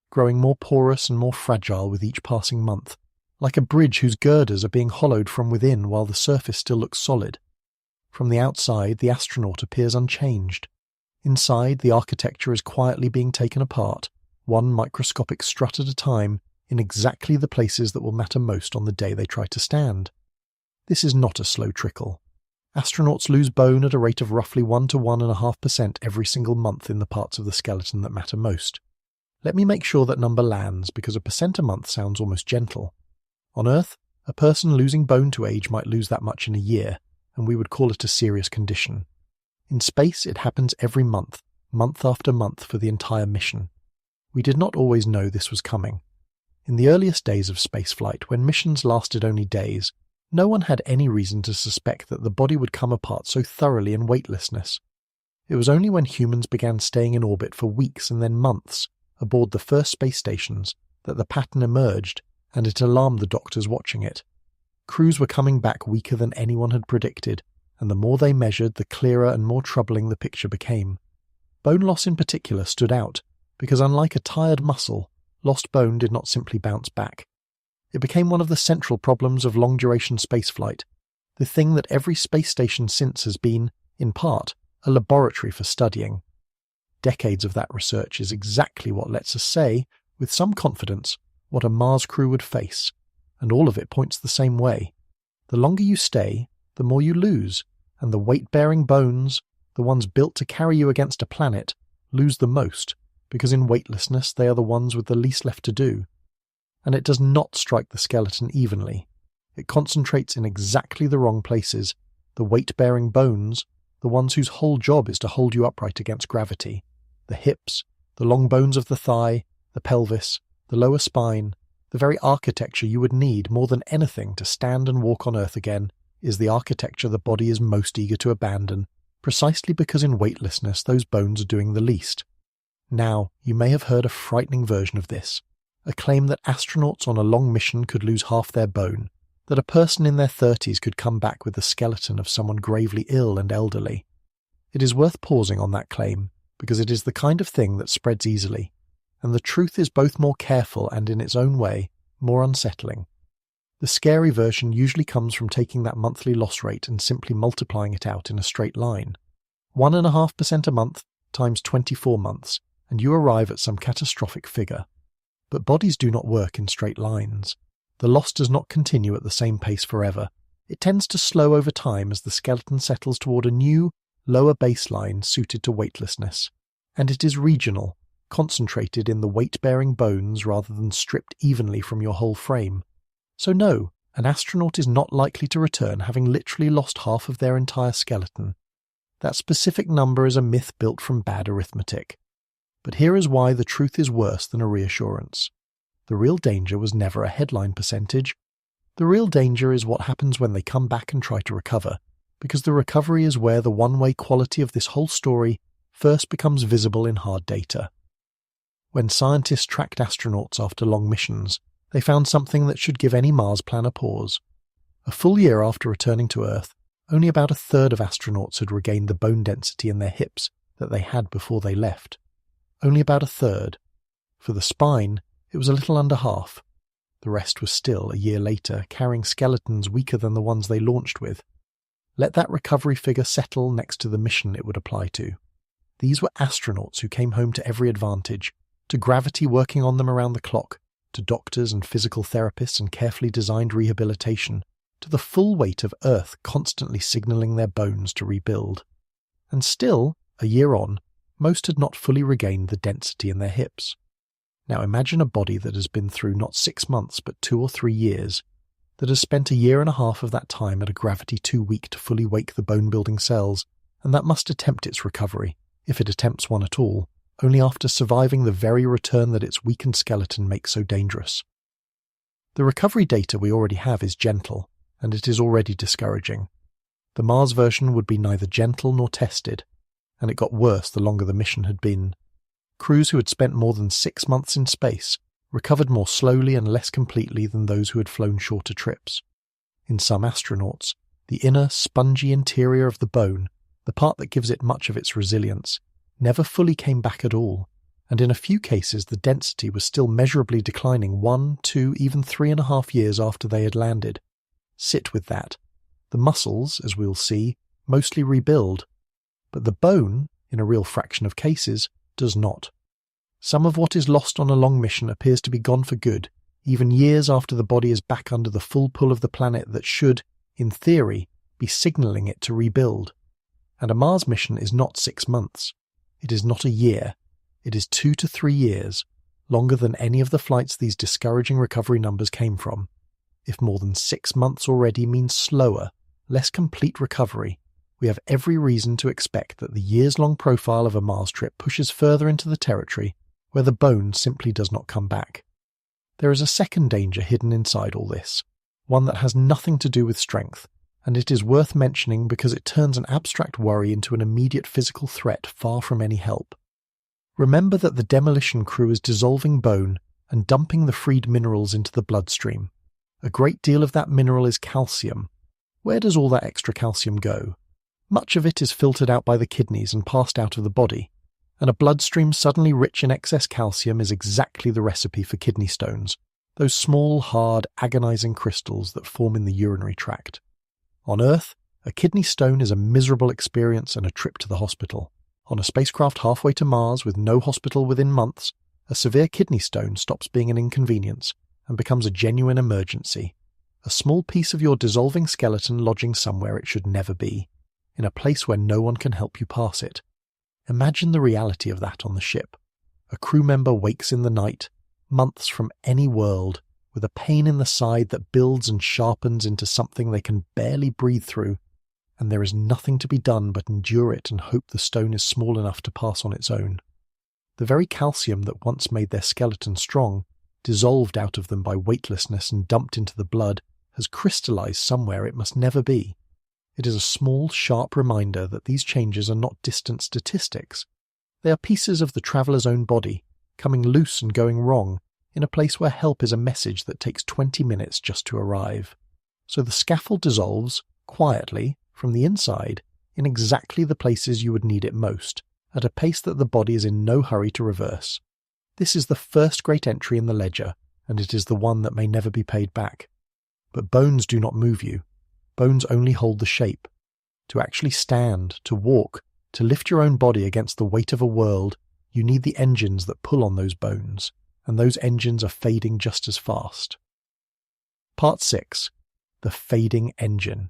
growing more porous and more fragile with each passing month, like a bridge whose girders are being hollowed from within while the surface still looks solid. From the outside, the astronaut appears unchanged. Inside, the architecture is quietly being taken apart, one microscopic strut at a time, in exactly the places that will matter most on the day they try to stand. This is not a slow trickle. Astronauts lose bone at a rate of roughly 1 to 1.5% every single month in the parts of the skeleton that matter most. Let me make sure that number lands, because a percent a month sounds almost gentle. On Earth, a person losing bone to age might lose that much in a year, and we would call it a serious condition. In space, it happens every month, month after month for the entire mission. We did not always know this was coming. In the earliest days of spaceflight, when missions lasted only days, no one had any reason to suspect that the body would come apart so thoroughly in weightlessness. It was only when humans began staying in orbit for weeks and then months aboard the first space stations that the pattern emerged, and it alarmed the doctors watching it. Crews were coming back weaker than anyone had predicted, and the more they measured, the clearer and more troubling the picture became. Bone loss in particular stood out, because unlike a tired muscle, lost bone did not simply bounce back. It became one of the central problems of long-duration spaceflight, the thing that every space station since has been, in part, a laboratory for studying. Decades of that research is exactly what lets us say, with some confidence, what a Mars crew would face, and all of it points the same way. The longer you stay, the more you lose, and the weight-bearing bones, the ones built to carry you against a planet, lose the most, because in weightlessness they are the ones with the least left to do. And it does not strike the skeleton evenly. It concentrates in exactly the wrong places, the weight-bearing bones, the ones whose whole job is to hold you upright against gravity, the hips, the long bones of the thigh, the pelvis, the lower spine. The very architecture you would need more than anything to stand and walk on Earth again is the architecture the body is most eager to abandon, precisely because in weightlessness those bones are doing the least. Now, you may have heard a frightening version of this, a claim that astronauts on a long mission could lose half their bone, that a person in their 30s could come back with the skeleton of someone gravely ill and elderly. It is worth pausing on that claim, because it is the kind of thing that spreads easily, and the truth is both more careful and, in its own way, more unsettling. The scary version usually comes from taking that monthly loss rate and simply multiplying it out in a straight line. 1.5% a month times 24 months, and you arrive at some catastrophic figure. But bodies do not work in straight lines. The loss does not continue at the same pace forever. It tends to slow over time as the skeleton settles toward a new, lower baseline suited to weightlessness. And it is regional, concentrated in the weight-bearing bones rather than stripped evenly from your whole frame. So no, an astronaut is not likely to return having literally lost half of their entire skeleton. That specific number is a myth built from bad arithmetic. But here is why the truth is worse than a reassurance. The real danger was never a headline percentage. The real danger is what happens when they come back and try to recover, because the recovery is where the one-way quality of this whole story first becomes visible in hard data. When scientists tracked astronauts after long missions, they found something that should give any Mars plan a pause. A full year after returning to Earth, only about a third of astronauts had regained the bone density in their hips that they had before they left. Only about a third. For the spine, it was a little under half. The rest was still, a year later, carrying skeletons weaker than the ones they launched with. Let that recovery figure settle next to the mission it would apply to. These were astronauts who came home to every advantage, to gravity working on them around the clock, to doctors and physical therapists and carefully designed rehabilitation, to the full weight of Earth constantly signalling their bones to rebuild. And still, a year on, most had not fully regained the density in their hips. Now imagine a body that has been through not 6 months but 2 or 3 years, that has spent a year and a half of that time at a gravity too weak to fully wake the bone-building cells, and that must attempt its recovery, if it attempts one at all, only after surviving the very return that its weakened skeleton makes so dangerous. The recovery data we already have is gentle, and it is already discouraging. The Mars version would be neither gentle nor tested, and it got worse the longer the mission had been. Crews who had spent more than 6 months in space recovered more slowly and less completely than those who had flown shorter trips. In some astronauts, the inner, spongy interior of the bone, the part that gives it much of its resilience, never fully came back at all, and in a few cases the density was still measurably declining 1, 2, even 3.5 years after they had landed. Sit with that. The muscles, as we'll see, mostly rebuild, but the bone, in a real fraction of cases, does not. Some of what is lost on a long mission appears to be gone for good, even years after the body is back under the full pull of the planet that should, in theory, be signalling it to rebuild. And a Mars mission is not 6 months. It is not a year. It is 2 to 3 years, longer than any of the flights these discouraging recovery numbers came from. If more than 6 months already means slower, less complete recovery, we have every reason to expect that the years-long profile of a Mars trip pushes further into the territory where the bone simply does not come back. There is a second danger hidden inside all this, one that has nothing to do with strength, and it is worth mentioning because it turns an abstract worry into an immediate physical threat far from any help. Remember that the demolition crew is dissolving bone and dumping the freed minerals into the bloodstream. A great deal of that mineral is calcium. Where does all that extra calcium go? Much of it is filtered out by the kidneys and passed out of the body, and a bloodstream suddenly rich in excess calcium is exactly the recipe for kidney stones, those small, hard, agonizing crystals that form in the urinary tract. On Earth, a kidney stone is a miserable experience and a trip to the hospital. On a spacecraft halfway to Mars with no hospital within months, a severe kidney stone stops being an inconvenience and becomes a genuine emergency. A small piece of your dissolving skeleton lodging somewhere it should never be, in a place where no one can help you pass it. Imagine the reality of that on the ship. A crew member wakes in the night, months from any world, with a pain in the side that builds and sharpens into something they can barely breathe through, and there is nothing to be done but endure it and hope the stone is small enough to pass on its own. The very calcium that once made their skeleton strong, dissolved out of them by weightlessness and dumped into the blood, has crystallized somewhere it must never be. It is a small, sharp reminder that these changes are not distant statistics. They are pieces of the traveller's own body, coming loose and going wrong, in a place where help is a message that takes 20 minutes just to arrive. So the scaffold dissolves, quietly, from the inside, in exactly the places you would need it most, at a pace that the body is in no hurry to reverse. This is the first great entry in the ledger, and it is the one that may never be paid back. But bones do not move you. Bones only hold the shape. To actually stand, to walk, to lift your own body against the weight of a world, you need the engines that pull on those bones, and those engines are fading just as fast. Part 6. The fading engine.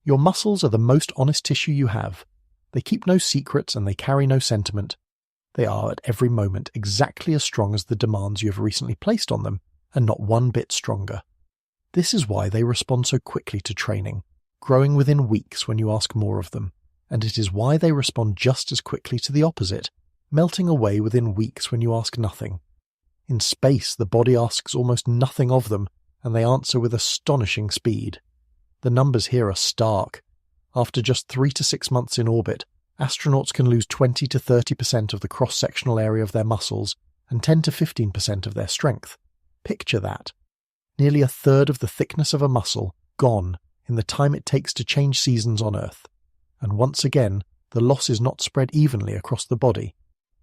Your muscles are the most honest tissue you have. They keep no secrets and they carry no sentiment. They are at every moment exactly as strong as the demands you have recently placed on them, and not one bit stronger. This is why they respond so quickly to training, growing within weeks when you ask more of them, and it is why they respond just as quickly to the opposite, melting away within weeks when you ask nothing. In space, the body asks almost nothing of them, and they answer with astonishing speed. The numbers here are stark. After just 3 to 6 months in orbit, astronauts can lose 20 to 30% of the cross-sectional area of their muscles and 10 to 15% of their strength. Picture that. Nearly a third of the thickness of a muscle gone in the time it takes to change seasons on Earth. And once again, the loss is not spread evenly across the body.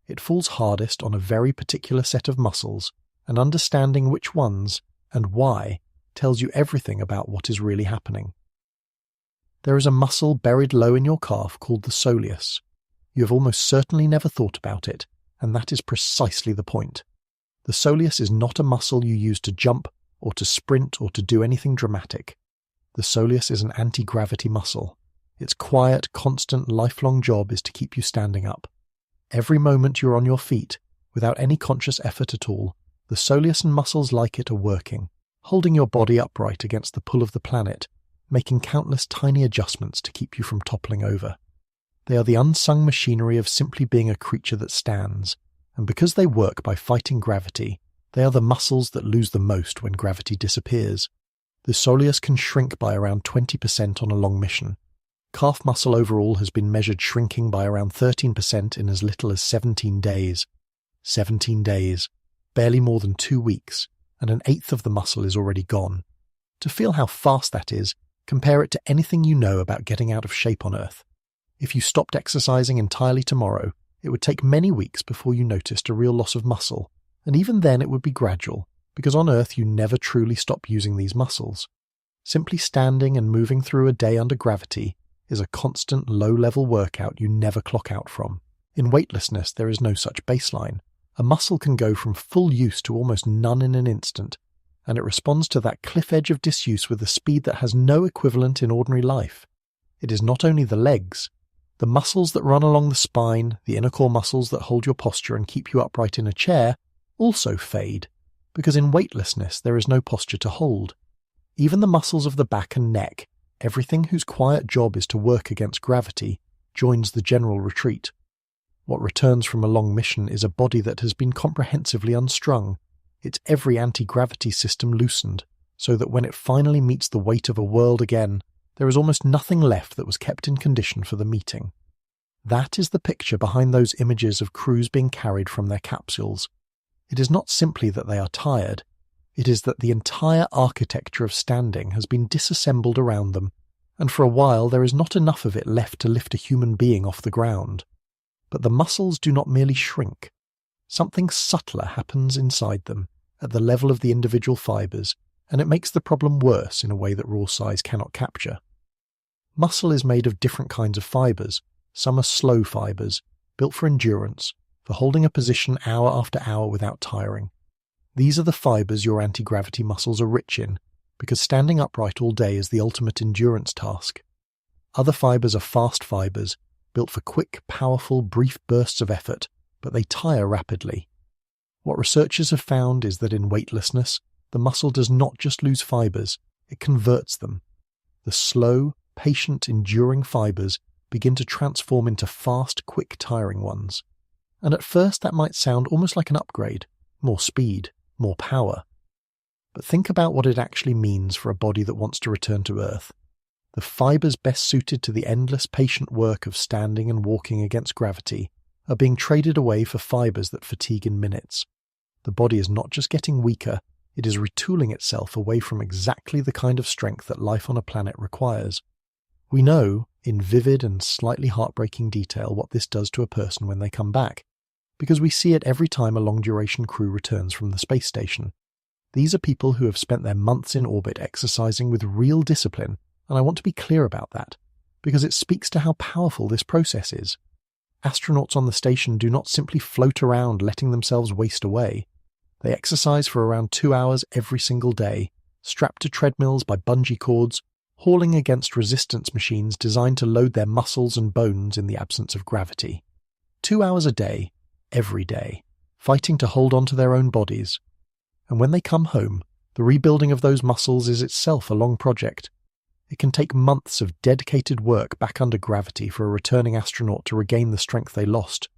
It falls hardest on a very particular set of muscles, and understanding which ones and why tells you everything about what is really happening. There is a muscle buried low in your calf called the soleus. You have almost certainly never thought about it, and that is precisely the point. The soleus is not a muscle you use to jump, or to sprint, or to do anything dramatic. The soleus is an anti-gravity muscle. Its quiet, constant, lifelong job is to keep you standing up. Every moment you're on your feet, without any conscious effort at all, the soleus and muscles like it are working, holding your body upright against the pull of the planet, making countless tiny adjustments to keep you from toppling over. They are the unsung machinery of simply being a creature that stands, and because they work by fighting gravity, they are the muscles that lose the most when gravity disappears. The soleus can shrink by around 20% on a long mission. Calf muscle overall has been measured shrinking by around 13% in as little as 17 days. 17 days, barely more than 2 weeks, and an eighth of the muscle is already gone. To feel how fast that is, compare it to anything you know about getting out of shape on Earth. If you stopped exercising entirely tomorrow, it would take many weeks before you noticed a real loss of muscle, and even then it would be gradual, because on Earth you never truly stop using these muscles. Simply standing and moving through a day under gravity is a constant low-level workout you never clock out from. In weightlessness there is no such baseline. A muscle can go from full use to almost none in an instant, and it responds to that cliff edge of disuse with a speed that has no equivalent in ordinary life. It is not only the legs. The muscles that run along the spine, the inner core muscles that hold your posture and keep you upright in a chair, also fade, because in weightlessness there is no posture to hold. Even the muscles of the back and neck, everything whose quiet job is to work against gravity, joins the general retreat. What returns from a long mission is a body that has been comprehensively unstrung, its every anti-gravity system loosened, so that when it finally meets the weight of a world again, there is almost nothing left that was kept in condition for the meeting. That is the picture behind those images of crews being carried from their capsules. It is not simply that they are tired, it is that the entire architecture of standing has been disassembled around them, and for a while there is not enough of it left to lift a human being off the ground. But the muscles do not merely shrink. Something subtler happens inside them, at the level of the individual fibres, and it makes the problem worse in a way that raw size cannot capture. Muscle is made of different kinds of fibres. Some are slow fibres, built for endurance, for holding a position hour after hour without tiring. These are the fibres your anti-gravity muscles are rich in, because standing upright all day is the ultimate endurance task. Other fibres are fast fibres, built for quick, powerful, brief bursts of effort, but they tire rapidly. What researchers have found is that in weightlessness, the muscle does not just lose fibers, it converts them. The slow, patient, enduring fibers begin to transform into fast, quick, tiring ones. And at first that might sound almost like an upgrade, more speed, more power. But think about what it actually means for a body that wants to return to Earth. The fibers best suited to the endless patient work of standing and walking against gravity are being traded away for fibers that fatigue in minutes. The body is not just getting weaker, it is retooling itself away from exactly the kind of strength that life on a planet requires. We know, in vivid and slightly heartbreaking detail, what this does to a person when they come back, because we see it every time a long-duration crew returns from the space station. These are people who have spent their months in orbit exercising with real discipline, and I want to be clear about that, because it speaks to how powerful this process is. Astronauts on the station do not simply float around letting themselves waste away. They exercise for around 2 hours every single day, strapped to treadmills by bungee cords, hauling against resistance machines designed to load their muscles and bones in the absence of gravity. 2 hours a day, every day, fighting to hold on to their own bodies. And when they come home, the rebuilding of those muscles is itself a long project. It can take months of dedicated work back under gravity for a returning astronaut to regain the strength they lost,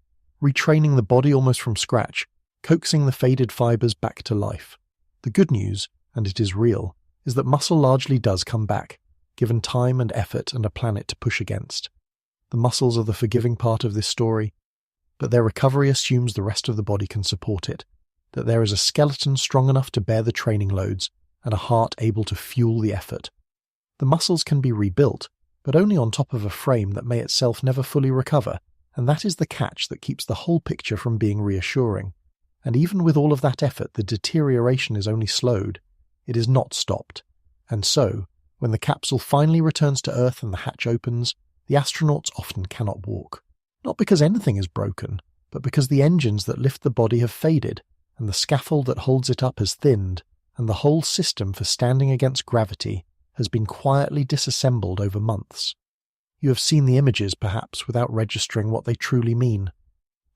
retraining the body almost from scratch, coaxing the faded fibers back to life. The good news, and it is real, is that muscle largely does come back, given time and effort and a planet to push against. The muscles are the forgiving part of this story, but their recovery assumes the rest of the body can support it, that there is a skeleton strong enough to bear the training loads and a heart able to fuel the effort. The muscles can be rebuilt, but only on top of a frame that may itself never fully recover, and that is the catch that keeps the whole picture from being reassuring. And even with all of that effort, the deterioration is only slowed. It is not stopped. And so, when the capsule finally returns to Earth and the hatch opens, the astronauts often cannot walk. Not because anything is broken, but because the engines that lift the body have faded, and the scaffold that holds it up has thinned, and the whole system for standing against gravity has been quietly disassembled over months. You have seen the images, perhaps, without registering what they truly mean.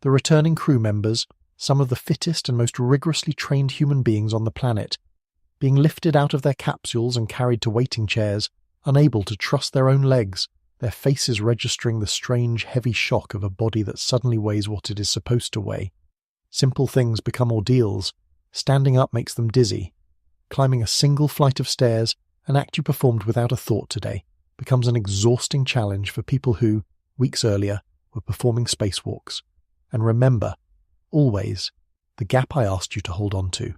The returning crew members, some of the fittest and most rigorously trained human beings on the planet, being lifted out of their capsules and carried to waiting chairs, unable to trust their own legs, their faces registering the strange, heavy shock of a body that suddenly weighs what it is supposed to weigh. Simple things become ordeals. Standing up makes them dizzy. Climbing a single flight of stairs, an act you performed without a thought today, becomes an exhausting challenge for people who, weeks earlier, were performing spacewalks. And remember, always, the gap I asked you to hold on to.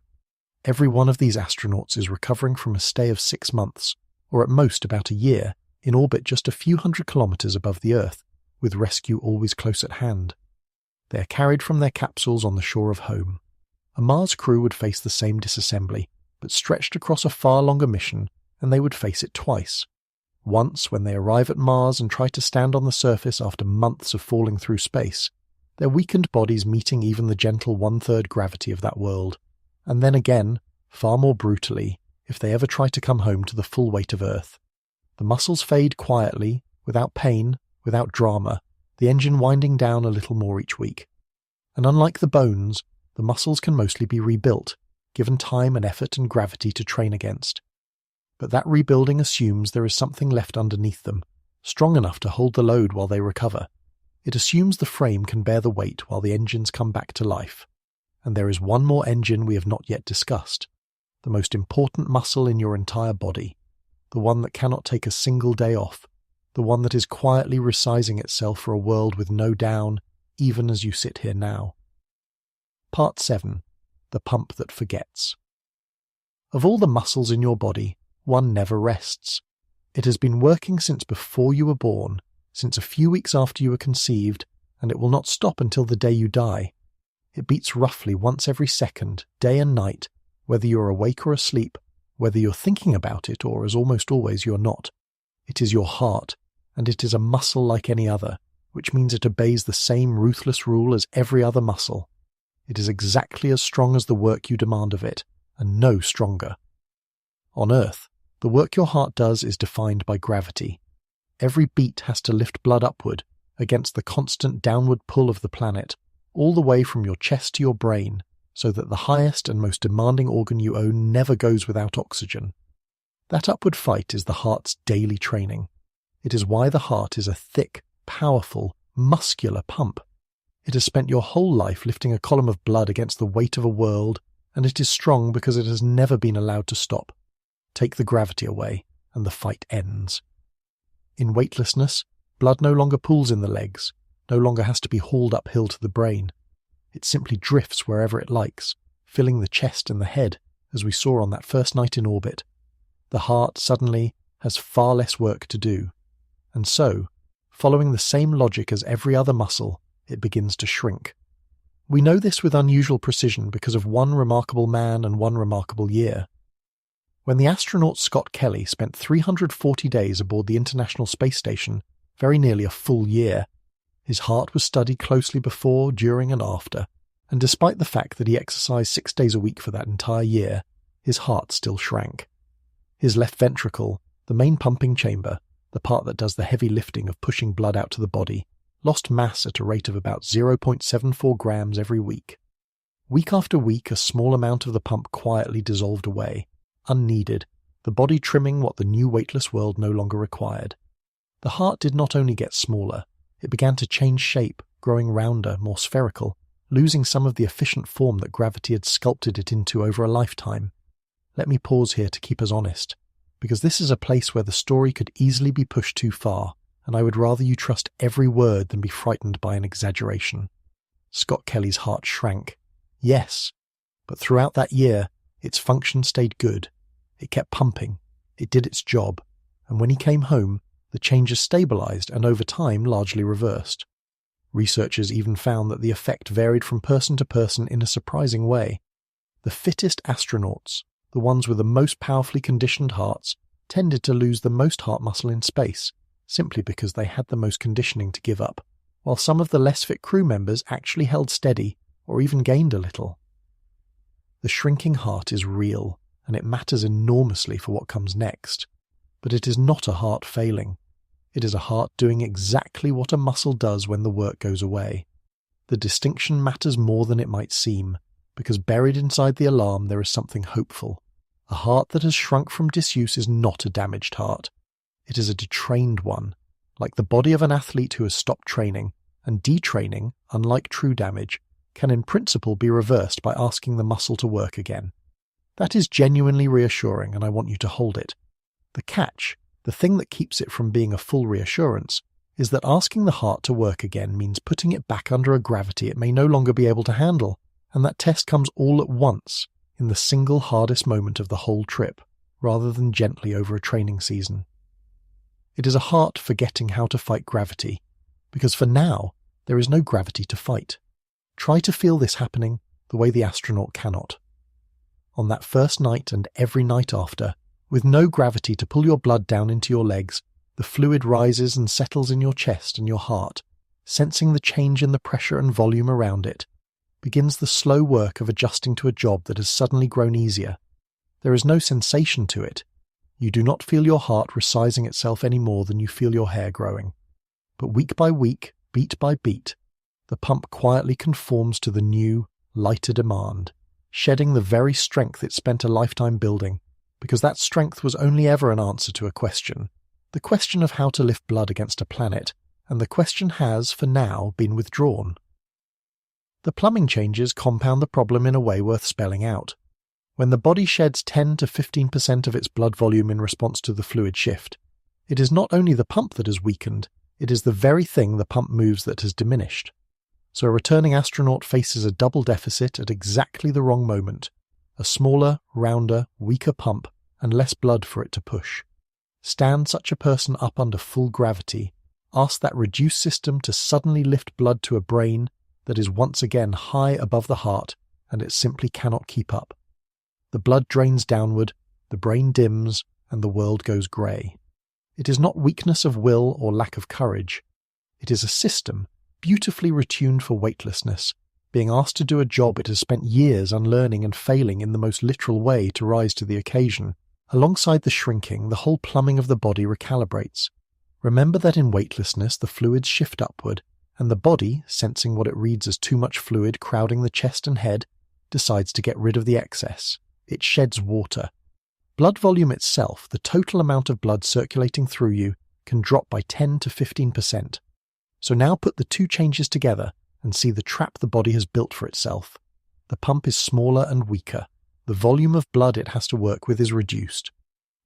Every one of these astronauts is recovering from a stay of 6 months, or at most about a year, in orbit just a few hundred kilometers above the Earth, with rescue always close at hand. They are carried from their capsules on the shore of home. A Mars crew would face the same disassembly, but stretched across a far longer mission, and they would face it twice. Once when they arrive at Mars and try to stand on the surface after months of falling through space, their weakened bodies meeting even the gentle 1/3 gravity of that world, and then again, far more brutally, if they ever try to come home to the full weight of Earth. The muscles fade quietly, without pain, without drama, the engine winding down a little more each week. And unlike the bones, the muscles can mostly be rebuilt, given time and effort and gravity to train against. But that rebuilding assumes there is something left underneath them, strong enough to hold the load while they recover. It assumes the frame can bear the weight while the engines come back to life. And there is one more engine we have not yet discussed, the most important muscle in your entire body, the one that cannot take a single day off, the one that is quietly resizing itself for a world with no down, even as you sit here now. Part 7. The Pump That Forgets. Of all the muscles in your body, one never rests. It has been working since before you were born, since a few weeks after you were conceived, and it will not stop until the day you die. It beats roughly once every second, day and night, whether you're awake or asleep, whether you're thinking about it or, as almost always, you're not. It is your heart, and it is a muscle like any other, which means it obeys the same ruthless rule as every other muscle. It is exactly as strong as the work you demand of it, and no stronger. On Earth, the work your heart does is defined by gravity. Every beat has to lift blood upward, against the constant downward pull of the planet, all the way from your chest to your brain, so that the highest and most demanding organ you own never goes without oxygen. That upward fight is the heart's daily training. It is why the heart is a thick, powerful, muscular pump. It has spent your whole life lifting a column of blood against the weight of a world, and it is strong because it has never been allowed to stop. Take the gravity away, and the fight ends. In weightlessness, blood no longer pools in the legs, no longer has to be hauled uphill to the brain. It simply drifts wherever it likes, filling the chest and the head, as we saw on that first night in orbit. The heart, suddenly, has far less work to do. And so, following the same logic as every other muscle, it begins to shrink. We know this with unusual precision because of one remarkable man and one remarkable year. When the astronaut Scott Kelly spent 340 days aboard the International Space Station, very nearly a full year, his heart was studied closely before, during and after, and despite the fact that he exercised 6 days a week for that entire year, his heart still shrank. His left ventricle, the main pumping chamber, the part that does the heavy lifting of pushing blood out to the body, lost mass at a rate of about 0.74 grams every week. Week after week, a small amount of the pump quietly dissolved away, unneeded, the body trimming what the new weightless world no longer required. The heart did not only get smaller, it began to change shape, growing rounder, more spherical, losing some of the efficient form that gravity had sculpted it into over a lifetime. Let me pause here to keep us honest, because this is a place where the story could easily be pushed too far, and I would rather you trust every word than be frightened by an exaggeration. Scott Kelly's heart shrank. Yes, but throughout that year, its function stayed good. It kept pumping. It did its job. And when he came home, the changes stabilized and over time largely reversed. Researchers even found that the effect varied from person to person in a surprising way. The fittest astronauts, the ones with the most powerfully conditioned hearts, tended to lose the most heart muscle in space, simply because they had the most conditioning to give up, while some of the less fit crew members actually held steady or even gained a little. The shrinking heart is real, and it matters enormously for what comes next. But it is not a heart failing. It is a heart doing exactly what a muscle does when the work goes away. The distinction matters more than it might seem, because buried inside the alarm there is something hopeful. A heart that has shrunk from disuse is not a damaged heart. It is a detrained one, like the body of an athlete who has stopped training, and detraining, unlike true damage, can in principle be reversed by asking the muscle to work again. That is genuinely reassuring, and I want you to hold it. The catch, the thing that keeps it from being a full reassurance, is that asking the heart to work again means putting it back under a gravity it may no longer be able to handle, and that test comes all at once, in the single hardest moment of the whole trip, rather than gently over a training season. It is a heart forgetting how to fight gravity, because for now, there is no gravity to fight. Try to feel this happening the way the astronaut cannot. On that first night and every night after, with no gravity to pull your blood down into your legs, the fluid rises and settles in your chest and your heart, sensing the change in the pressure and volume around it, begins the slow work of adjusting to a job that has suddenly grown easier. There is no sensation to it. You do not feel your heart resizing itself any more than you feel your hair growing. But week by week, beat by beat, the pump quietly conforms to the new, lighter demand, shedding the very strength it spent a lifetime building, because that strength was only ever an answer to a question, the question of how to lift blood against a planet, and the question has, for now, been withdrawn. The plumbing changes compound the problem in a way worth spelling out. When the body sheds 10 to 15% of its blood volume in response to the fluid shift, it is not only the pump that has weakened, it is the very thing the pump moves that has diminished. So a returning astronaut faces a double deficit at exactly the wrong moment, a smaller, rounder, weaker pump, and less blood for it to push. Stand such a person up under full gravity, ask that reduced system to suddenly lift blood to a brain that is once again high above the heart, and it simply cannot keep up. The blood drains downward, the brain dims, and the world goes grey. It is not weakness of will or lack of courage. It is a system, beautifully retuned for weightlessness, being asked to do a job it has spent years unlearning and failing in the most literal way to rise to the occasion. Alongside the shrinking, the whole plumbing of the body recalibrates. Remember that in weightlessness the fluids shift upward, and the body, sensing what it reads as too much fluid crowding the chest and head, decides to get rid of the excess. It sheds water. Blood volume itself, the total amount of blood circulating through you, can drop by 10 to 15%. So now put the two changes together and see the trap the body has built for itself. The pump is smaller and weaker. The volume of blood it has to work with is reduced.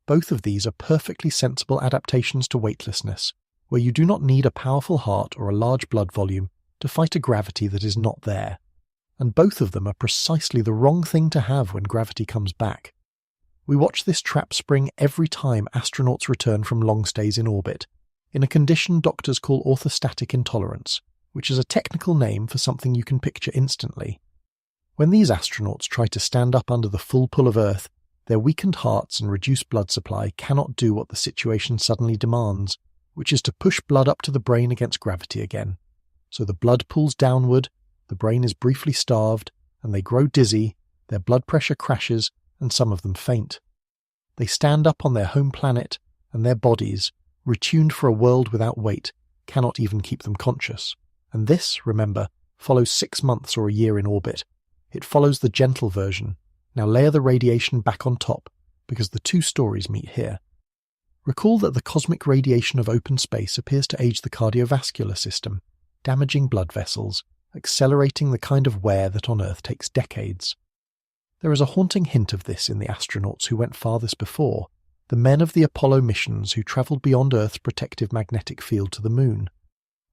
Both of these are perfectly sensible adaptations to weightlessness, where you do not need a powerful heart or a large blood volume to fight a gravity that is not there. And both of them are precisely the wrong thing to have when gravity comes back. We watch this trap spring every time astronauts return from long stays in orbit, in a condition doctors call orthostatic intolerance, which is a technical name for something you can picture instantly. When these astronauts try to stand up under the full pull of Earth, their weakened hearts and reduced blood supply cannot do what the situation suddenly demands, which is to push blood up to the brain against gravity again. So the blood pulls downward, the brain is briefly starved, and they grow dizzy, their blood pressure crashes, and some of them faint. They stand up on their home planet, and their bodies, retuned for a world without weight, cannot even keep them conscious. And this, remember, follows 6 months or a year in orbit. It follows the gentle version. Now layer the radiation back on top, because the two stories meet here. Recall that the cosmic radiation of open space appears to age the cardiovascular system, damaging blood vessels, accelerating the kind of wear that on Earth takes decades. There is a haunting hint of this in the astronauts who went farthest before, the men of the Apollo missions who travelled beyond Earth's protective magnetic field to the Moon.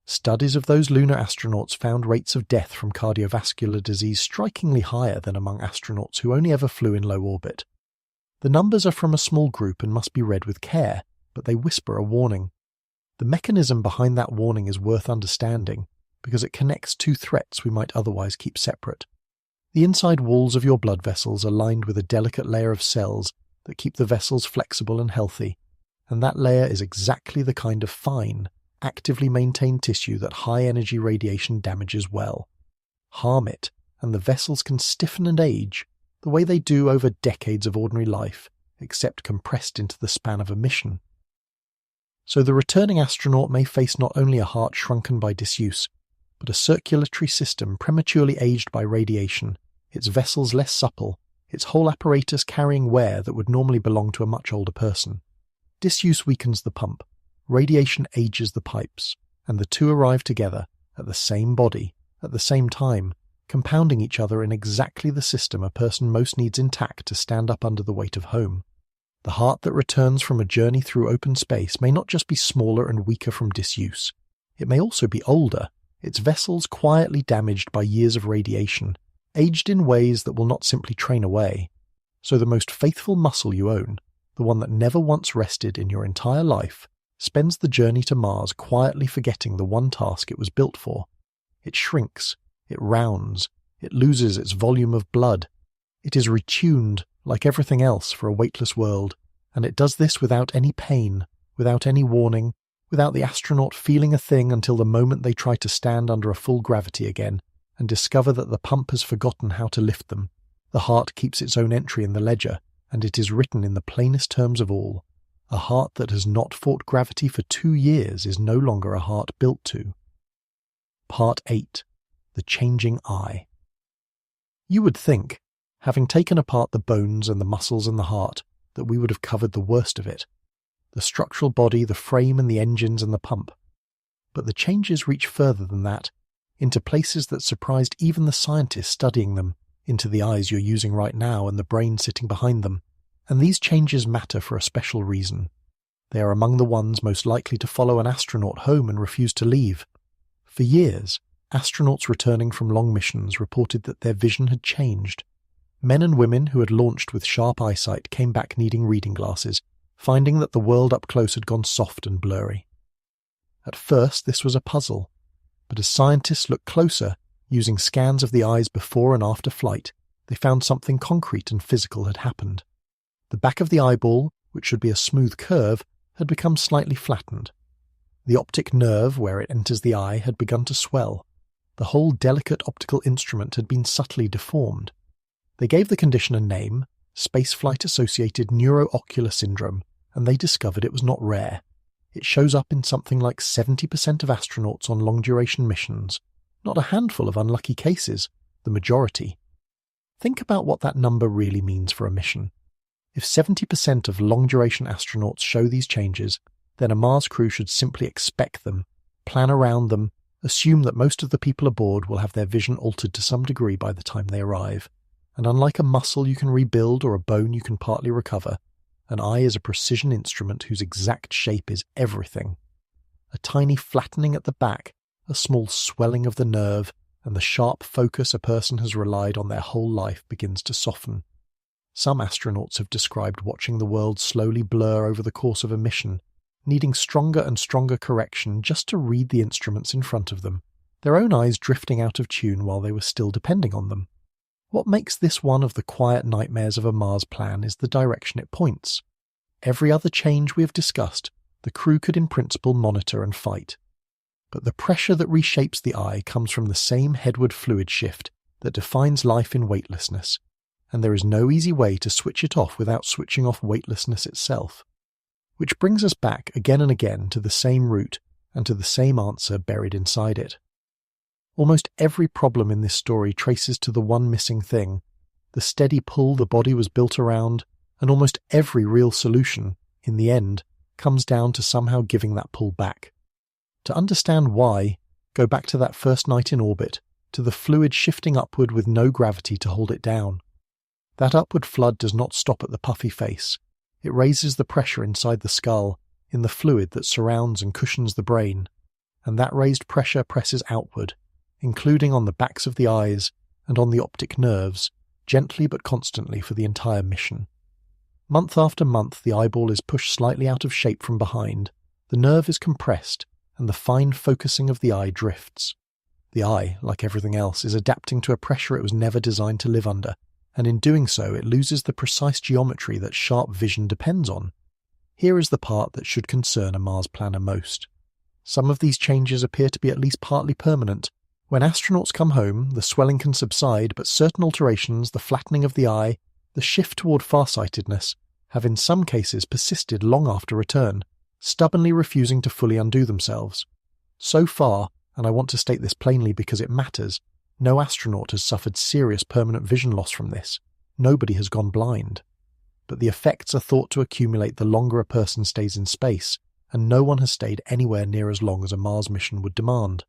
Studies of those lunar astronauts found rates of death from cardiovascular disease strikingly higher than among astronauts who only ever flew in low orbit. The numbers are from a small group and must be read with care, but they whisper a warning. The mechanism behind that warning is worth understanding, because it connects two threats we might otherwise keep separate. The inside walls of your blood vessels are lined with a delicate layer of cells that keep the vessels flexible and healthy, and that layer is exactly the kind of fine, actively maintained tissue that high-energy radiation damages well. Harm it, and the vessels can stiffen and age, the way they do over decades of ordinary life, except compressed into the span of a mission. So the returning astronaut may face not only a heart shrunken by disuse, but a circulatory system prematurely aged by radiation, its vessels less supple, its whole apparatus carrying wear that would normally belong to a much older person. Disuse weakens the pump, radiation ages the pipes, and the two arrive together, at the same body, at the same time, compounding each other in exactly the system a person most needs intact to stand up under the weight of home. The heart that returns from a journey through open space may not just be smaller and weaker from disuse. It may also be older, its vessels quietly damaged by years of radiation, aged in ways that will not simply train away. So the most faithful muscle you own, the one that never once rested in your entire life, spends the journey to Mars quietly forgetting the one task it was built for. It shrinks, it rounds, it loses its volume of blood. It is retuned, like everything else, for a weightless world, and it does this without any pain, without any warning, without the astronaut feeling a thing until the moment they try to stand under a full gravity again and discover that the pump has forgotten how to lift them. The heart keeps its own entry in the ledger, and it is written in the plainest terms of all. A heart that has not fought gravity for 2 years is no longer a heart built to. Part 8. The Changing Eye. You would think, having taken apart the bones and the muscles and the heart, that we would have covered the worst of it. The structural body, the frame and the engines and the pump. But the changes reach further than that, into places that surprised even the scientists studying them, into the eyes you're using right now and the brain sitting behind them. And these changes matter for a special reason. They are among the ones most likely to follow an astronaut home and refuse to leave. For years, astronauts returning from long missions reported that their vision had changed. Men and women who had launched with sharp eyesight came back needing reading glasses, finding that the world up close had gone soft and blurry. At first, this was a puzzle, but as scientists looked closer, using scans of the eyes before and after flight, they found something concrete and physical had happened. The back of the eyeball, which should be a smooth curve, had become slightly flattened. The optic nerve, where it enters the eye, had begun to swell. The whole delicate optical instrument had been subtly deformed. They gave the condition a name, spaceflight-associated neuroocular syndrome, and they discovered it was not rare. It shows up in something like 70% of astronauts on long-duration missions, not a handful of unlucky cases, the majority. Think about what that number really means for a mission. If 70% of long-duration astronauts show these changes, then a Mars crew should simply expect them, plan around them, assume that most of the people aboard will have their vision altered to some degree by the time they arrive. And unlike a muscle you can rebuild or a bone you can partly recover, an eye is a precision instrument whose exact shape is everything. A tiny flattening at the back, a small swelling of the nerve, and the sharp focus a person has relied on their whole life begins to soften. Some astronauts have described watching the world slowly blur over the course of a mission, needing stronger and stronger correction just to read the instruments in front of them, their own eyes drifting out of tune while they were still depending on them. What makes this one of the quiet nightmares of a Mars plan is the direction it points. Every other change we have discussed, the crew could in principle monitor and fight. But the pressure that reshapes the eye comes from the same headward fluid shift that defines life in weightlessness, and there is no easy way to switch it off without switching off weightlessness itself. Which brings us back again and again to the same root and to the same answer buried inside it. Almost every problem in this story traces to the one missing thing, the steady pull the body was built around, and almost every real solution, in the end, comes down to somehow giving that pull back. To understand why, go back to that first night in orbit, to the fluid shifting upward with no gravity to hold it down. That upward flood does not stop at the puffy face. It raises the pressure inside the skull, in the fluid that surrounds and cushions the brain, and that raised pressure presses outward, including on the backs of the eyes and on the optic nerves, gently but constantly for the entire mission. Month after month the eyeball is pushed slightly out of shape from behind, the nerve is compressed, and the fine focusing of the eye drifts. The eye, like everything else, is adapting to a pressure it was never designed to live under, and in doing so it loses the precise geometry that sharp vision depends on. Here is the part that should concern a Mars planner most. Some of these changes appear to be at least partly permanent. When astronauts come home, the swelling can subside, but certain alterations, the flattening of the eye, the shift toward farsightedness, have in some cases persisted long after return, stubbornly refusing to fully undo themselves. So far, and I want to state this plainly because it matters, no astronaut has suffered serious permanent vision loss from this. Nobody has gone blind. But the effects are thought to accumulate the longer a person stays in space, and no one has stayed anywhere near as long as a Mars mission would demand.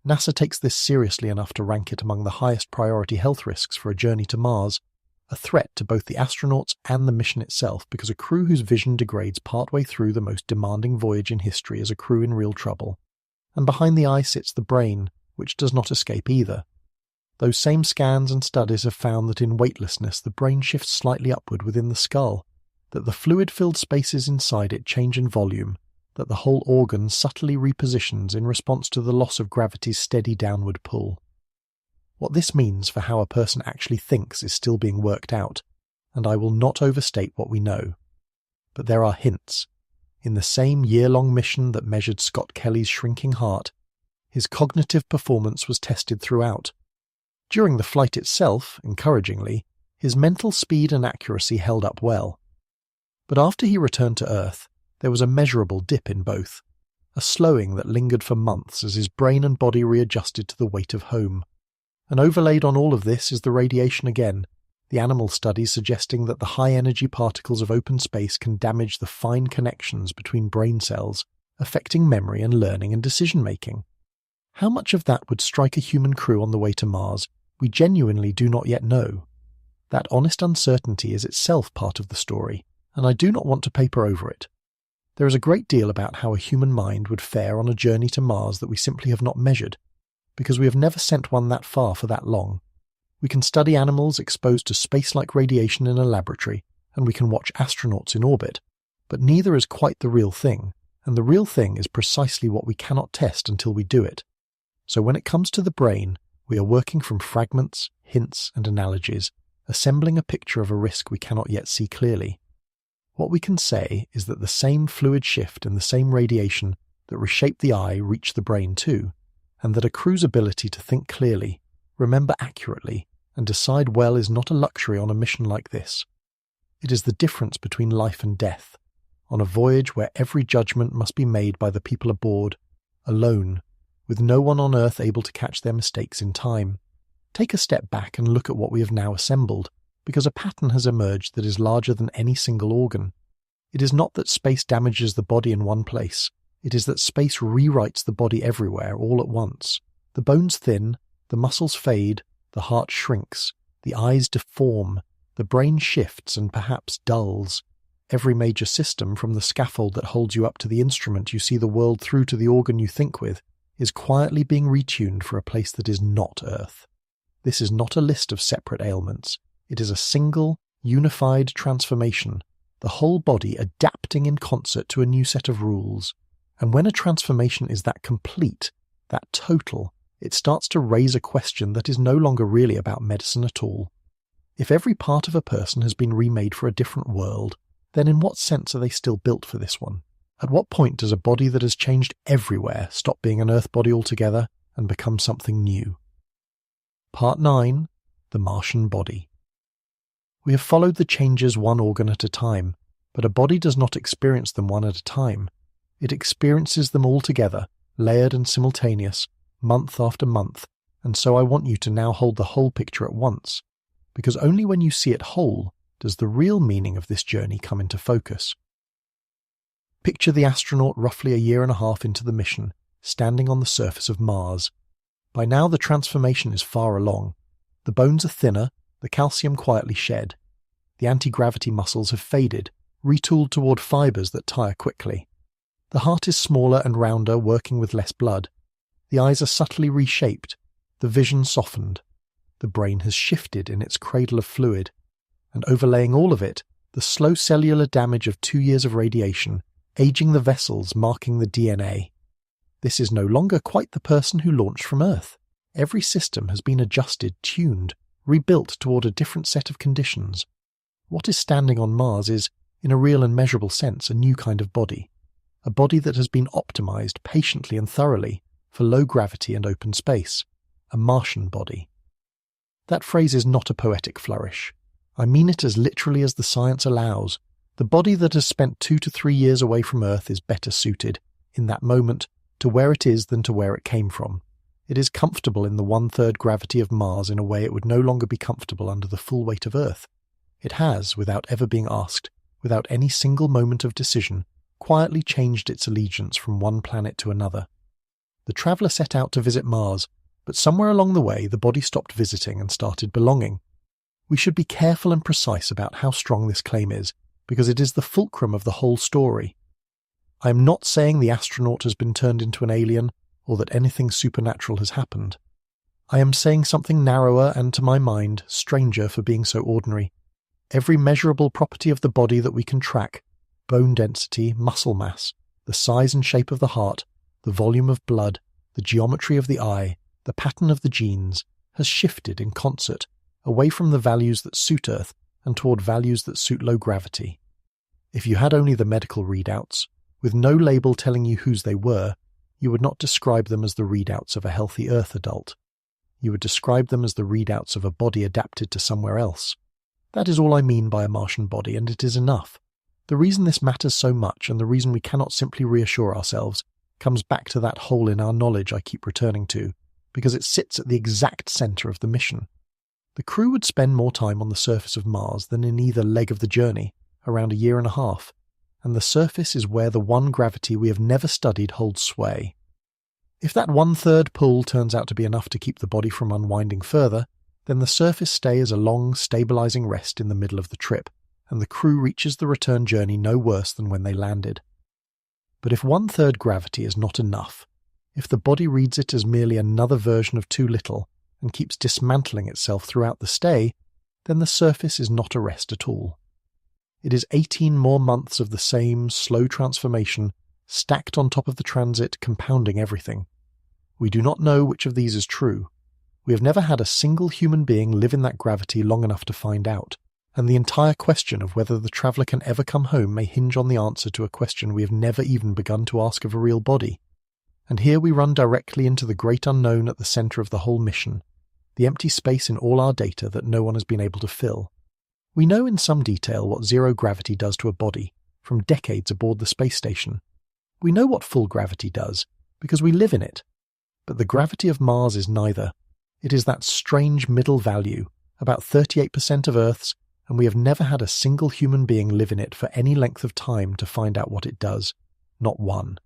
NASA takes this seriously enough to rank it among the highest priority health risks for a journey to Mars, a threat to both the astronauts and the mission itself because a crew whose vision degrades partway through the most demanding voyage in history is a crew in real trouble. And behind the eye sits the brain, which does not escape either. Those same scans and studies have found that in weightlessness the brain shifts slightly upward within the skull, that the fluid-filled spaces inside it change in volume, that the whole organ subtly repositions in response to the loss of gravity's steady downward pull. What this means for how a person actually thinks is still being worked out, and I will not overstate what we know. But there are hints. In the same year-long mission that measured Scott Kelly's shrinking heart, his cognitive performance was tested throughout. During the flight itself, encouragingly, his mental speed and accuracy held up well. But after he returned to Earth, there was a measurable dip in both, a slowing that lingered for months as his brain and body readjusted to the weight of home. And overlaid on all of this is the radiation again, the animal studies suggesting that the high-energy particles of open space can damage the fine connections between brain cells, affecting memory and learning and decision-making. How much of that would strike a human crew on the way to Mars, we genuinely do not yet know. That honest uncertainty is itself part of the story, and I do not want to paper over it. There is a great deal about how a human mind would fare on a journey to Mars that we simply have not measured, because we have never sent one that far for that long. We can study animals exposed to space-like radiation in a laboratory, and we can watch astronauts in orbit, but neither is quite the real thing, and the real thing is precisely what we cannot test until we do it. So when it comes to the brain, we are working from fragments, hints, and analogies, assembling a picture of a risk we cannot yet see clearly. What we can say is that the same fluid shift and the same radiation that reshape the eye reach the brain too, and that a crew's ability to think clearly, remember accurately, and decide well is not a luxury on a mission like this. It is the difference between life and death. on a voyage where every judgment must be made by the people aboard, alone, with no one on Earth able to catch their mistakes in time. Take a step back and look at what we have now assembled, because a pattern has emerged that is larger than any single organ. It is not that space damages the body in one place, it is that space rewrites the body everywhere all at once. The bones thin, the muscles fade, the heart shrinks, the eyes deform, the brain shifts and perhaps dulls. Every major system, from the scaffold that holds you up to the instrument you see the world through to the organ you think with, is quietly being retuned for a place that is not Earth. This is not a list of separate ailments. It is a single, unified transformation, the whole body adapting in concert to a new set of rules. And when a transformation is that complete, that total, it starts to raise a question that is no longer really about medicine at all. If every part of a person has been remade for a different world, then in what sense are they still built for this one? At what point does a body that has changed everywhere stop being an Earth body altogether and become something new? Part 9. The Martian Body. We have followed the changes one organ at a time, but a body does not experience them one at a time. It experiences them all together, layered and simultaneous, month after month, and so I want you to now hold the whole picture at once, because only when you see it whole does the real meaning of this journey come into focus. Picture the astronaut roughly a year and a half into the mission, standing on the surface of Mars. By now the transformation is far along. The bones are thinner, the calcium quietly shed. The anti-gravity muscles have faded, retooled toward fibers that tire quickly. The heart is smaller and rounder, working with less blood. The eyes are subtly reshaped, the vision softened. The brain has shifted in its cradle of fluid, and overlaying all of it, the slow cellular damage of 2 years of radiation, aging the vessels, marking the DNA. This is no longer quite the person who launched from Earth. Every system has been adjusted, tuned, rebuilt toward a different set of conditions. What is standing on Mars is, in a real and measurable sense, a new kind of body. A body that has been optimized patiently and thoroughly for low gravity and open space. A Martian body. That phrase is not a poetic flourish. I mean it as literally as the science allows. The body that has spent 2 to 3 years away from Earth is better suited, in that moment, to where it is than to where it came from. It is comfortable in the 1/3 gravity of Mars in a way it would no longer be comfortable under the full weight of Earth. It has, without ever being asked, without any single moment of decision, quietly changed its allegiance from one planet to another. The traveller set out to visit Mars, but somewhere along the way the body stopped visiting and started belonging. We should be careful and precise about how strong this claim is, because it is the fulcrum of the whole story. I am not saying the astronaut has been turned into an alien, or that anything supernatural has happened. I am saying something narrower and, to my mind, stranger for being so ordinary. Every measurable property of the body that we can track, bone density, muscle mass, the size and shape of the heart, the volume of blood, the geometry of the eye, the pattern of the genes, has shifted in concert, away from the values that suit Earth and toward values that suit low gravity. If you had only the medical readouts, with no label telling you whose they were, you would not describe them as the readouts of a healthy Earth adult. You would describe them as the readouts of a body adapted to somewhere else. That is all I mean by a Martian body, and it is enough. The reason this matters so much, and the reason we cannot simply reassure ourselves, comes back to that hole in our knowledge I keep returning to, because it sits at the exact centre of the mission. The crew would spend more time on the surface of Mars than in either leg of the journey, around a year and a half, and the surface is where the one gravity we have never studied holds sway. If that 1/3 pull turns out to be enough to keep the body from unwinding further, then the surface stay is a long, stabilising rest in the middle of the trip, and the crew reaches the return journey no worse than when they landed. But if 1/3 gravity is not enough, if the body reads it as merely another version of too little and keeps dismantling itself throughout the stay, then the surface is not a rest at all. It is 18 more months of the same slow transformation, stacked on top of the transit, compounding everything. We do not know which of these is true. We have never had a single human being live in that gravity long enough to find out, and the entire question of whether the traveller can ever come home may hinge on the answer to a question we have never even begun to ask of a real body. And here we run directly into the great unknown at the centre of the whole mission, the empty space in all our data that no one has been able to fill. We know in some detail what zero gravity does to a body, from decades aboard the space station. We know what full gravity does, because we live in it. But the gravity of Mars is neither. It is that strange middle value, about 38% of Earth's, and we have never had a single human being live in it for any length of time to find out what it does. Not one.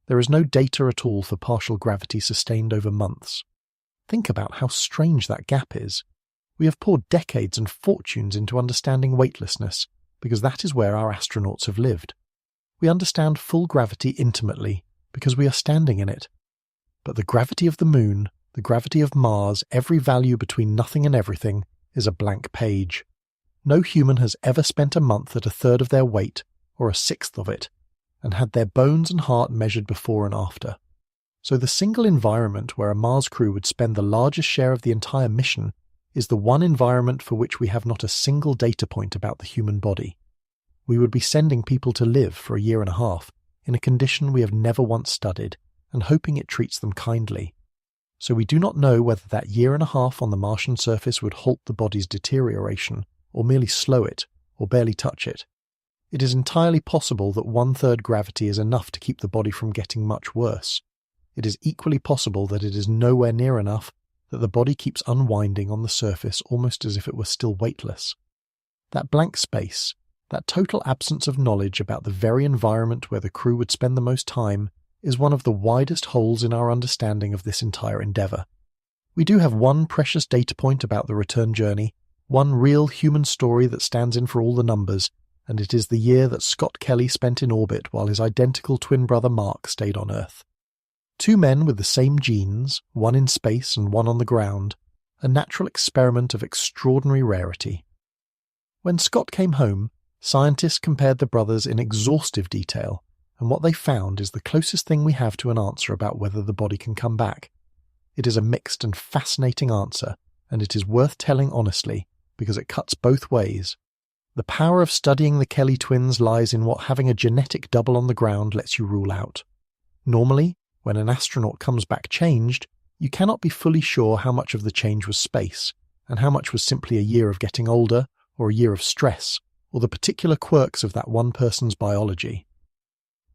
There is no data at all for partial gravity sustained over months. Think about how strange that gap is. We have poured decades and fortunes into understanding weightlessness, because that is where our astronauts have lived. We understand full gravity intimately, because we are standing in it. But the gravity of the Moon, the gravity of Mars, every value between nothing and everything, is a blank page. No human has ever spent a month at a third of their weight, or a sixth of it, and had their bones and heart measured before and after. So the single environment where a Mars crew would spend the largest share of the entire mission is the one environment for which we have not a single data point about the human body. We would be sending people to live for a year and a half in a condition we have never once studied, and hoping it treats them kindly. So we do not know whether that year and a half on the Martian surface would halt the body's deterioration, or merely slow it, or barely touch it. It is entirely possible that 1/3 gravity is enough to keep the body from getting much worse. It is equally possible that it is nowhere near enough, that the body keeps unwinding on the surface almost as if it were still weightless. That blank space, that total absence of knowledge about the very environment where the crew would spend the most time, is one of the widest holes in our understanding of this entire endeavour. We do have one precious data point about the return journey, one real human story that stands in for all the numbers, and it is the year that Scott Kelly spent in orbit while his identical twin brother Mark stayed on Earth. Two men with the same genes, one in space and one on the ground, a natural experiment of extraordinary rarity. When Scott came home, scientists compared the brothers in exhaustive detail, and what they found is the closest thing we have to an answer about whether the body can come back. It is a mixed and fascinating answer, and it is worth telling honestly, because it cuts both ways. The power of studying the Kelly twins lies in what having a genetic double on the ground lets you rule out. Normally, when an astronaut comes back changed, you cannot be fully sure how much of the change was space, and how much was simply a year of getting older, or a year of stress, or the particular quirks of that one person's biology.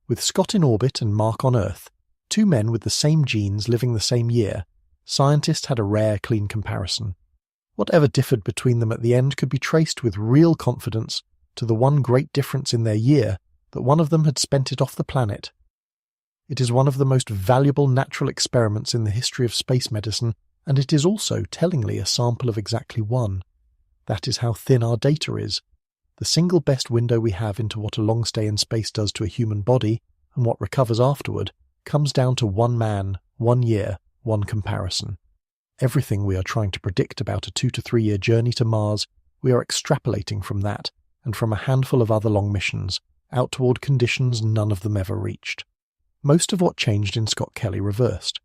With Scott in orbit and Mark on Earth, two men with the same genes living the same year, scientists had a rare, clean comparison. Whatever differed between them at the end could be traced with real confidence to the one great difference in their year, that one of them had spent it off the planet. It is one of the most valuable natural experiments in the history of space medicine, and it is also, tellingly, a sample of exactly one. That is how thin our data is. The single best window we have into what a long stay in space does to a human body, and what recovers afterward, comes down to one man, 1 year, one comparison. Everything we are trying to predict about a 2 to 3 year journey to Mars, we are extrapolating from that, and from a handful of other long missions, out toward conditions none of them ever reached. Most of what changed in Scott Kelly reversed.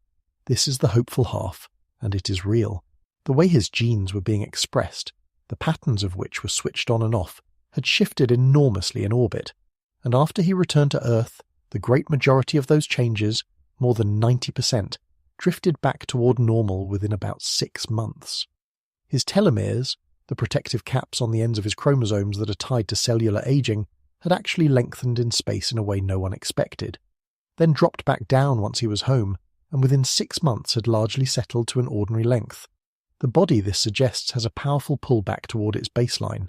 This is the hopeful half, and it is real. The way his genes were being expressed, the patterns of which were switched on and off, had shifted enormously in orbit, and after he returned to Earth, the great majority of those changes, more than 90%, drifted back toward normal within about 6 months. His telomeres, the protective caps on the ends of his chromosomes that are tied to cellular aging, had actually lengthened in space in a way no one expected, then dropped back down once he was home, and within 6 months had largely settled to an ordinary length. The body, this suggests, has a powerful pull back toward its baseline.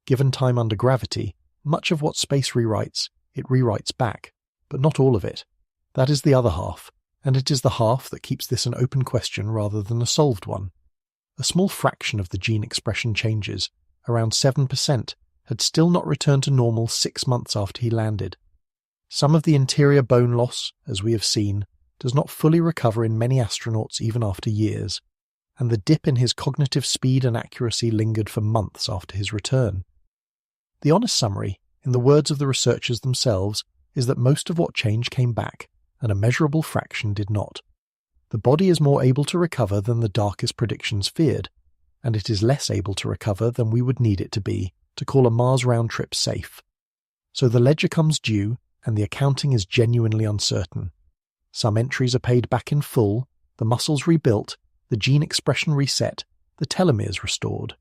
Given time under gravity, much of what space rewrites, it rewrites back, but not all of it. That is the other half, and it is the half that keeps this an open question rather than a solved one. A small fraction of the gene expression changes, around 7%, had still not returned to normal 6 months after he landed. Some of the interior bone loss, as we have seen, does not fully recover in many astronauts even after years, and the dip in his cognitive speed and accuracy lingered for months after his return. The honest summary, in the words of the researchers themselves, is that most of what changed came back, and a measurable fraction did not. The body is more able to recover than the darkest predictions feared, and it is less able to recover than we would need it to be to call a Mars round trip safe. So the ledger comes due, and the accounting is genuinely uncertain. Some entries are paid back in full, the muscles rebuilt, the gene expression reset, the telomeres restored.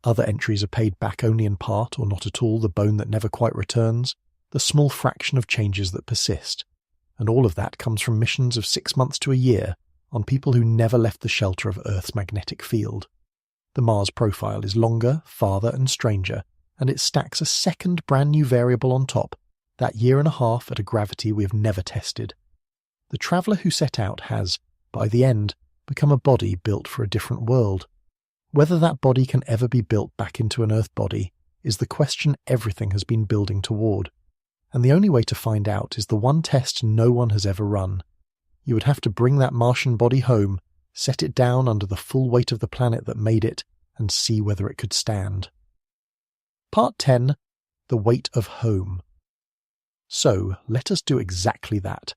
Other entries are paid back only in part or not at all, the bone that never quite returns, the small fraction of changes that persist, and all of that comes from missions of 6 months to a year on people who never left the shelter of Earth's magnetic field. The Mars profile is longer, farther and stranger, and it stacks a second brand new variable on top, that year and a half at a gravity we have never tested. The traveller who set out has, by the end, become a body built for a different world. Whether that body can ever be built back into an Earth body is the question everything has been building toward. And the only way to find out is the one test no one has ever run. You would have to bring that Martian body home, set it down under the full weight of the planet that made it, and see whether it could stand. Part 10. The Weight of Home. So, let us do exactly that.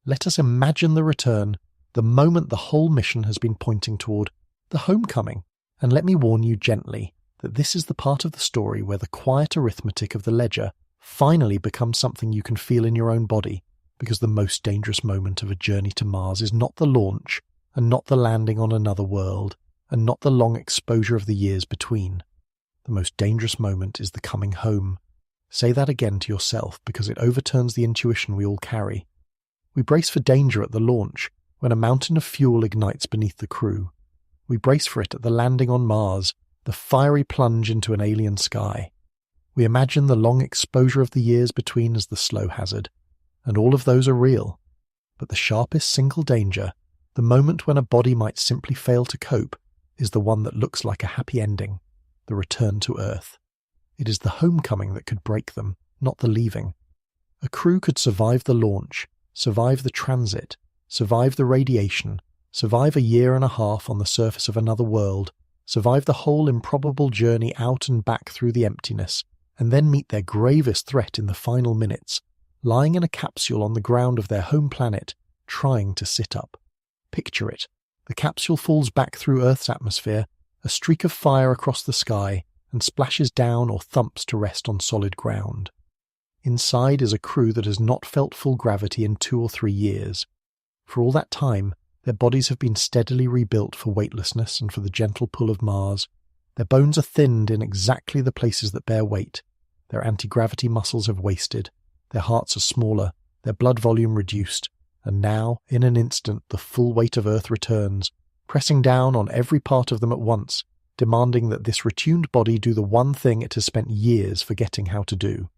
Let us imagine the return, the moment the whole mission has been pointing toward, the homecoming. And let me warn you gently that this is the part of the story where the quiet arithmetic of the ledger finally becomes something you can feel in your own body, because the most dangerous moment of a journey to Mars is not the launch, and not the landing on another world, and not the long exposure of the years between. The most dangerous moment is the coming home. Say that again to yourself, because it overturns the intuition we all carry. We brace for danger at the launch, when a mountain of fuel ignites beneath the crew. We brace for it at the landing on Mars, the fiery plunge into an alien sky. We imagine the long exposure of the years between as the slow hazard, and all of those are real. But the sharpest single danger, the moment when a body might simply fail to cope, is the one that looks like a happy ending, the return to Earth. It is the homecoming that could break them, not the leaving. A crew could survive the launch, survive the transit, survive the radiation, survive a year and a half on the surface of another world, survive the whole improbable journey out and back through the emptiness, and then meet their gravest threat in the final minutes, lying in a capsule on the ground of their home planet, trying to sit up. Picture it. The capsule falls back through Earth's atmosphere, a streak of fire across the sky, and splashes down or thumps to rest on solid ground. Inside is a crew that has not felt full gravity in 2 or 3 years. For all that time, their bodies have been steadily rebuilt for weightlessness and for the gentle pull of Mars. Their bones are thinned in exactly the places that bear weight. Their anti-gravity muscles have wasted. Their hearts are smaller, their blood volume reduced, and now, in an instant, the full weight of Earth returns, pressing down on every part of them at once, demanding that this retuned body do the one thing it has spent years forgetting how to do.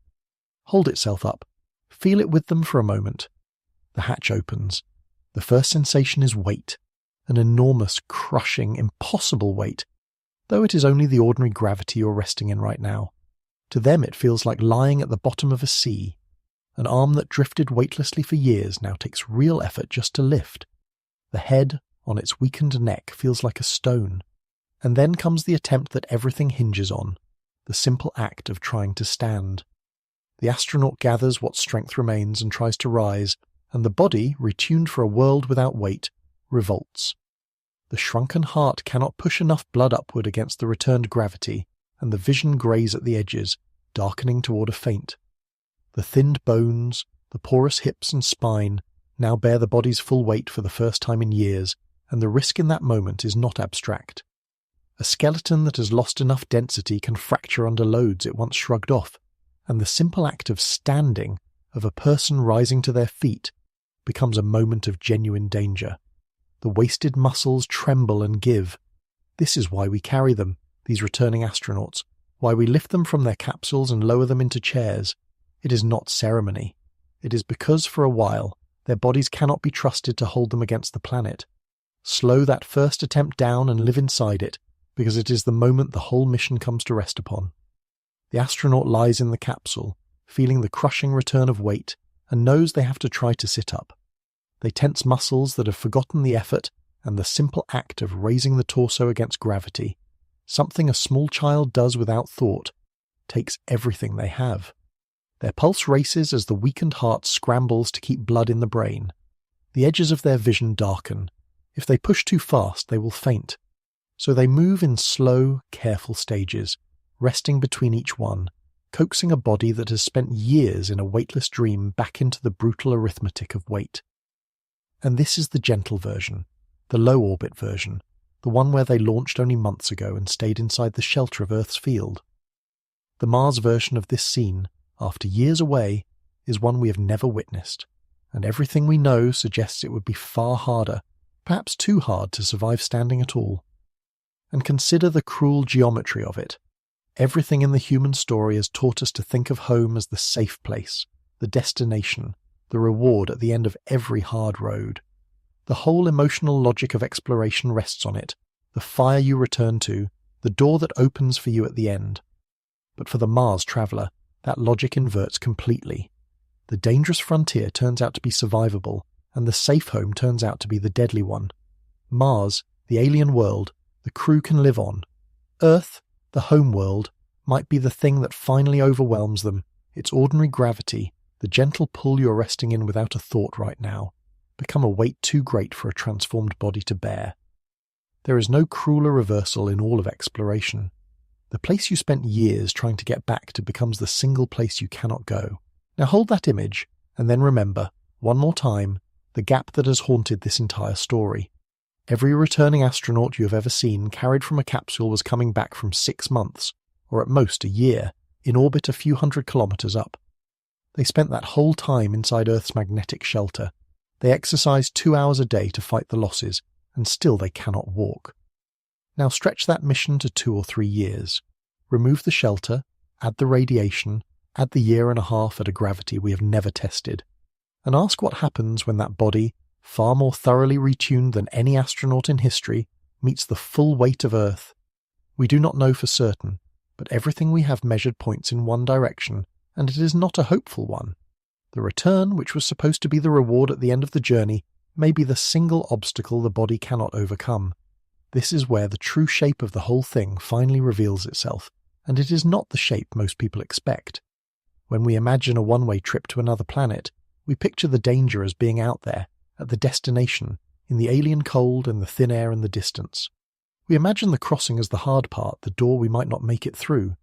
Hold itself up. Feel it with them for a moment. The hatch opens. The first sensation is weight, an enormous, crushing, impossible weight, though it is only the ordinary gravity you're resting in right now. To them it feels like lying at the bottom of a sea. An arm that drifted weightlessly for years now takes real effort just to lift. The head, on its weakened neck, feels like a stone. And then comes the attempt that everything hinges on, the simple act of trying to stand. The astronaut gathers what strength remains and tries to rise, and the body, retuned for a world without weight, revolts. The shrunken heart cannot push enough blood upward against the returned gravity, and the vision greys at the edges, darkening toward a faint. The thinned bones, the porous hips and spine, now bear the body's full weight for the first time in years, and the risk in that moment is not abstract. A skeleton that has lost enough density can fracture under loads it once shrugged off, and the simple act of standing, of a person rising to their feet, becomes a moment of genuine danger. The wasted muscles tremble and give. This is why we carry them, these returning astronauts, why we lift them from their capsules and lower them into chairs. It is not ceremony. It is because, for a while, their bodies cannot be trusted to hold them against the planet. Slow that first attempt down and live inside it, because it is the moment the whole mission comes to rest upon. The astronaut lies in the capsule, feeling the crushing return of weight, and knows they have to try to sit up. They tense muscles that have forgotten the effort and the simple act of raising the torso against gravity, something a small child does without thought, takes everything they have. Their pulse races as the weakened heart scrambles to keep blood in the brain. The edges of their vision darken. If they push too fast, they will faint. So they move in slow, careful stages, resting between each one, coaxing a body that has spent years in a weightless dream back into the brutal arithmetic of weight. And this is the gentle version, the low-orbit version, the one where they launched only months ago and stayed inside the shelter of Earth's field. The Mars version of this scene, after years away, is one we have never witnessed, and everything we know suggests it would be far harder, perhaps too hard to survive standing at all. And consider the cruel geometry of it. Everything in the human story has taught us to think of home as the safe place, the destination, the reward at the end of every hard road. The whole emotional logic of exploration rests on it, the fire you return to, the door that opens for you at the end. But for the Mars traveller, that logic inverts completely. The dangerous frontier turns out to be survivable, and the safe home turns out to be the deadly one. Mars, the alien world, the crew can live on. Earth, the home world, might be the thing that finally overwhelms them, its ordinary gravity, the gentle pull you're resting in without a thought right now, become a weight too great for a transformed body to bear. There is no crueler reversal in all of exploration. The place you spent years trying to get back to becomes the single place you cannot go. Now hold that image, and then remember, one more time, the gap that has haunted this entire story. Every returning astronaut you have ever seen carried from a capsule was coming back from 6 months, or at most a year, in orbit a few hundred kilometers up. They spent that whole time inside Earth's magnetic shelter. They exercised 2 hours a day to fight the losses, and still they cannot walk. Now stretch that mission to 2 or 3 years. Remove the shelter, add the radiation, add the 1.5 years at a gravity we have never tested, and ask what happens when that body, far more thoroughly retuned than any astronaut in history, meets the full weight of Earth. We do not know for certain, but everything we have measured points in one direction, and it is not a hopeful one. The return, which was supposed to be the reward at the end of the journey, may be the single obstacle the body cannot overcome. This is where the true shape of the whole thing finally reveals itself, and it is not the shape most people expect. When we imagine a one-way trip to another planet, we picture the danger as being out there, at the destination, in the alien cold and the thin air and the distance. We imagine the crossing as the hard part, the door we might not make it through.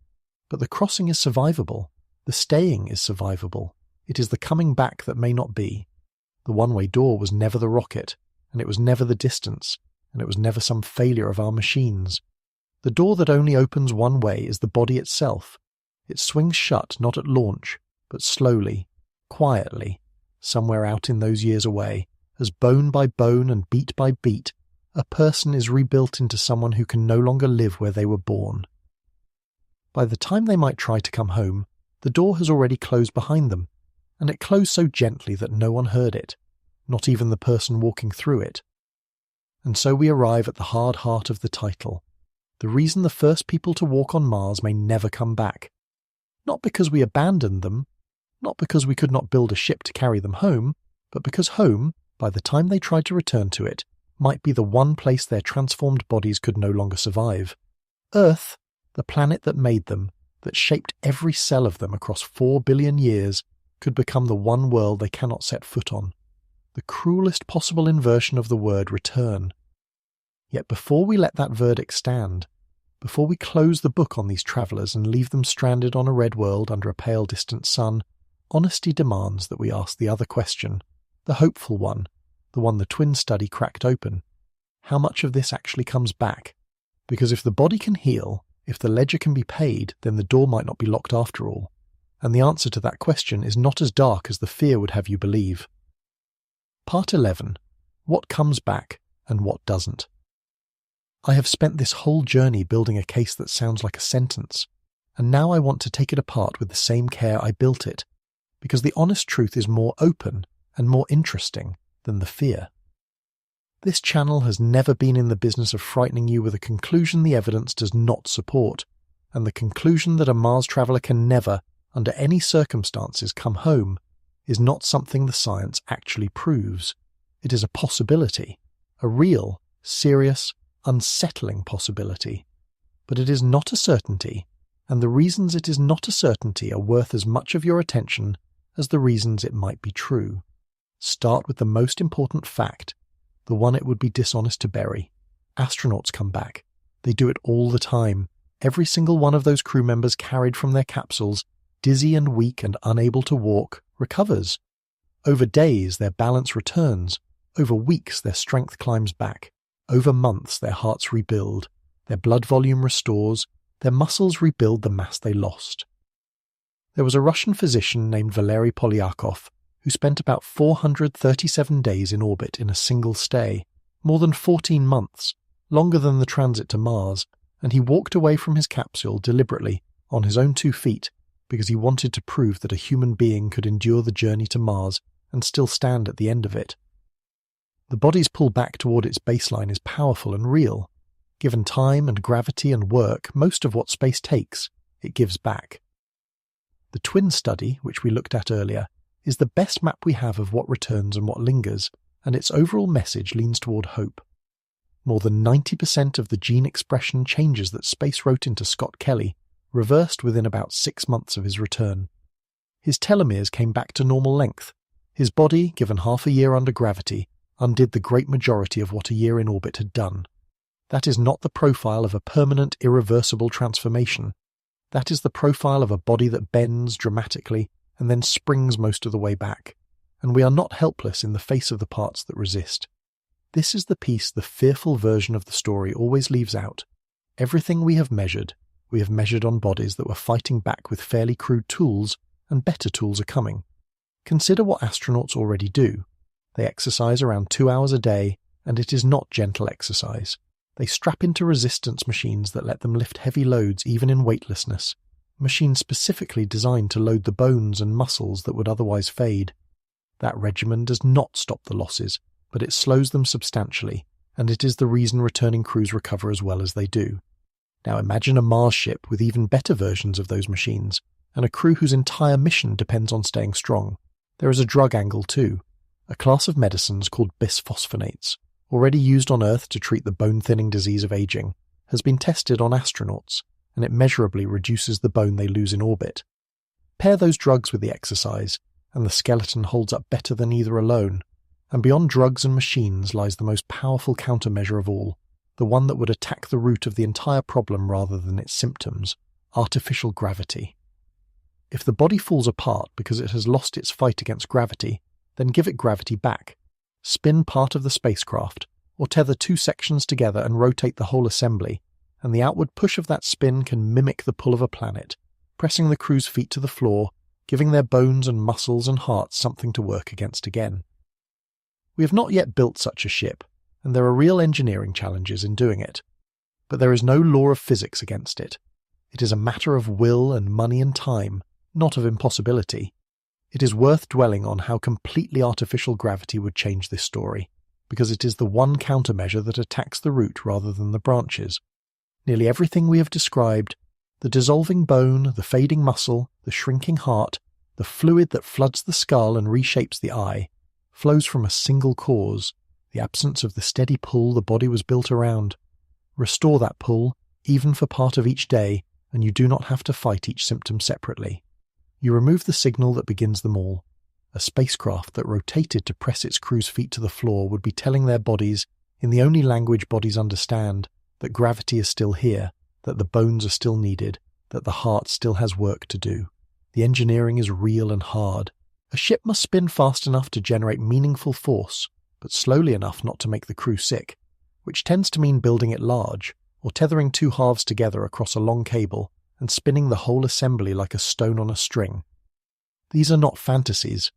But the crossing is survivable. The staying is survivable. It is the coming back that may not be. The one-way door was never the rocket, and it was never the distance, and it was never some failure of our machines. The door that only opens one way is the body itself. It swings shut not at launch, but slowly, quietly, somewhere out in those years away, as bone by bone and beat by beat, a person is rebuilt into someone who can no longer live where they were born. By the time they might try to come home, the door has already closed behind them, and it closed so gently that no one heard it, not even the person walking through it. And so we arrive at the hard heart of the title, the reason the first people to walk on Mars may never come back. Not because we abandoned them, not because we could not build a ship to carry them home, but because home, by the time they tried to return to it, might be the one place their transformed bodies could no longer survive. Earth, the planet that made them, that shaped every cell of them across 4 billion years, could become the one world they cannot set foot on. The cruelest possible inversion of the word return. Yet before we let that verdict stand, before we close the book on these travellers and leave them stranded on a red world under a pale distant sun, honesty demands that we ask the other question, the hopeful one, the one the twin study cracked open. How much of this actually comes back? Because if the body can heal, if the ledger can be paid, then the door might not be locked after all. And the answer to that question is not as dark as the fear would have you believe. Part 11. What comes back and what doesn't. I have spent this whole journey building a case that sounds like a sentence, and now I want to take it apart with the same care I built it, because the honest truth is more open and more interesting than the fear. This channel has never been in the business of frightening you with a conclusion the evidence does not support, and the conclusion that a Mars traveller can never, under any circumstances, come home is not something the science actually proves. It is a possibility, a real, serious, unsettling possibility. But it is not a certainty, and the reasons it is not a certainty are worth as much of your attention as the reasons it might be true. Start with the most important fact, the one it would be dishonest to bury. Astronauts come back. They do it all the time. Every single one of those crew members carried from their capsules, dizzy and weak and unable to walk, recovers. Over days their balance returns. Over weeks their strength climbs back. Over months their hearts rebuild. Their blood volume restores. Their muscles rebuild the mass they lost. There was a Russian physician named Valery Polyakov who spent about 437 days in orbit in a single stay, more than 14 months, longer than the transit to Mars, and he walked away from his capsule deliberately, on his own 2 feet, because he wanted to prove that a human being could endure the journey to Mars and still stand at the end of it. The body's pull back toward its baseline is powerful and real. Given time and gravity and work, most of what space takes, it gives back. The twin study, which we looked at earlier, is the best map we have of what returns and what lingers, and its overall message leans toward hope. More than 90% of the gene expression changes that space wrote into Scott Kelly reversed within about 6 months of his return. His telomeres came back to normal length. His body, given half a year under gravity, undid the great majority of what a year in orbit had done. That is not the profile of a permanent, irreversible transformation. That is the profile of a body that bends dramatically and then springs most of the way back. And we are not helpless in the face of the parts that resist. This is the piece the fearful version of the story always leaves out. Everything we have measured on bodies that were fighting back with fairly crude tools, and better tools are coming. Consider what astronauts already do. They exercise around 2 hours a day, and it is not gentle exercise. They strap into resistance machines that let them lift heavy loads even in weightlessness, machines specifically designed to load the bones and muscles that would otherwise fade. That regimen does not stop the losses, but it slows them substantially, and it is the reason returning crews recover as well as they do. Now imagine a Mars ship with even better versions of those machines, and a crew whose entire mission depends on staying strong. There is a drug angle too, a class of medicines called bisphosphonates, already used on Earth to treat the bone-thinning disease of aging, has been tested on astronauts, and it measurably reduces the bone they lose in orbit. Pair those drugs with the exercise, and the skeleton holds up better than either alone. And beyond drugs and machines lies the most powerful countermeasure of all, the one that would attack the root of the entire problem rather than its symptoms: artificial gravity. If the body falls apart because it has lost its fight against gravity, then give it gravity back. Spin part of the spacecraft, or tether 2 sections together and rotate the whole assembly, and the outward push of that spin can mimic the pull of a planet, pressing the crew's feet to the floor, giving their bones and muscles and hearts something to work against again. We have not yet built such a ship, and there are real engineering challenges in doing it. But there is no law of physics against it. It is a matter of will and money and time, not of impossibility. It is worth dwelling on how completely artificial gravity would change this story, because it is the one countermeasure that attacks the root rather than the branches. Nearly everything we have described, the dissolving bone, the fading muscle, the shrinking heart, the fluid that floods the skull and reshapes the eye, flows from a single cause, the absence of the steady pull the body was built around. Restore that pull, even for part of each day, and you do not have to fight each symptom separately. You remove the signal that begins them all. A spacecraft that rotated to press its crew's feet to the floor would be telling their bodies, in the only language bodies understand, that gravity is still here, that the bones are still needed, that the heart still has work to do. The engineering is real and hard. A ship must spin fast enough to generate meaningful force, but slowly enough not to make the crew sick, which tends to mean building it large, or tethering 2 halves together across a long cable and spinning the whole assembly like a stone on a string. These are not fantasies.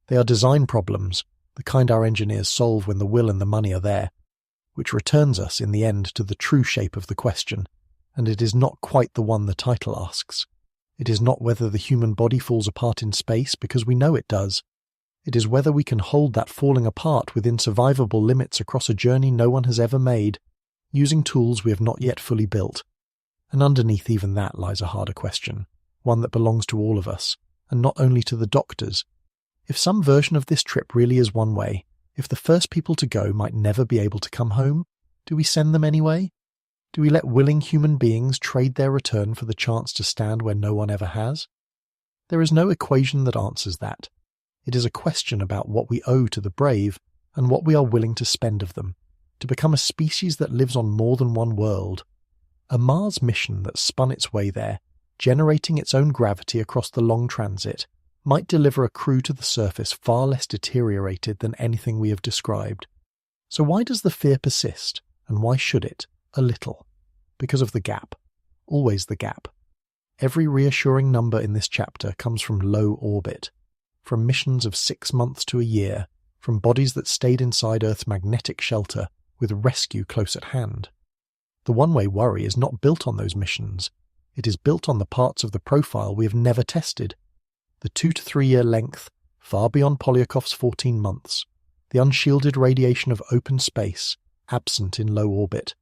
They are design problems, the kind our engineers solve when the will and the money are there, which returns us in the end to the true shape of the question, and it is not quite the one the title asks. It is not whether the human body falls apart in space, because we know it does. It is whether we can hold that falling apart within survivable limits across a journey no one has ever made, using tools we have not yet fully built. And underneath even that lies a harder question, one that belongs to all of us, and not only to the doctors. If some version of this trip really is one way, if the first people to go might never be able to come home, do we send them anyway? Do we let willing human beings trade their return for the chance to stand where no one ever has? There is no equation that answers that. It is a question about what we owe to the brave and what we are willing to spend of them, to become a species that lives on more than one world. A Mars mission that spun its way there, generating its own gravity across the long transit, might deliver a crew to the surface far less deteriorated than anything we have described. So why does the fear persist, and why should it? A little. Because of the gap. Always the gap. Every reassuring number in this chapter comes from low orbit, from missions of 6 months to a year, from bodies that stayed inside Earth's magnetic shelter, with rescue close at hand. The one-way worry is not built on those missions. It is built on the parts of the profile we have never tested. The 2 to 3 year length, far beyond Polyakov's 14 months. The unshielded radiation of open space, absent in low orbit.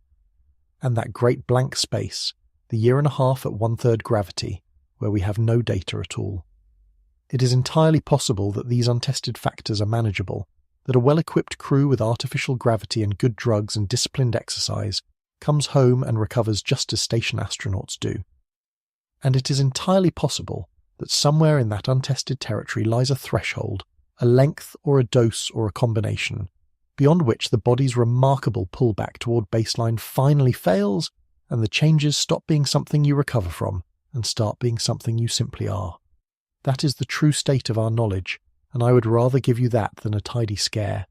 And that great blank space, the 1.5 years at 1/3 gravity, where we have no data at all. It is entirely possible that these untested factors are manageable, that a well-equipped crew with artificial gravity and good drugs and disciplined exercise comes home and recovers just as station astronauts do. And it is entirely possible that somewhere in that untested territory lies a threshold, a length or a dose or a combination, beyond which the body's remarkable pullback toward baseline finally fails, and the changes stop being something you recover from and start being something you simply are. That is the true state of our knowledge, and I would rather give you that than a tidy scare.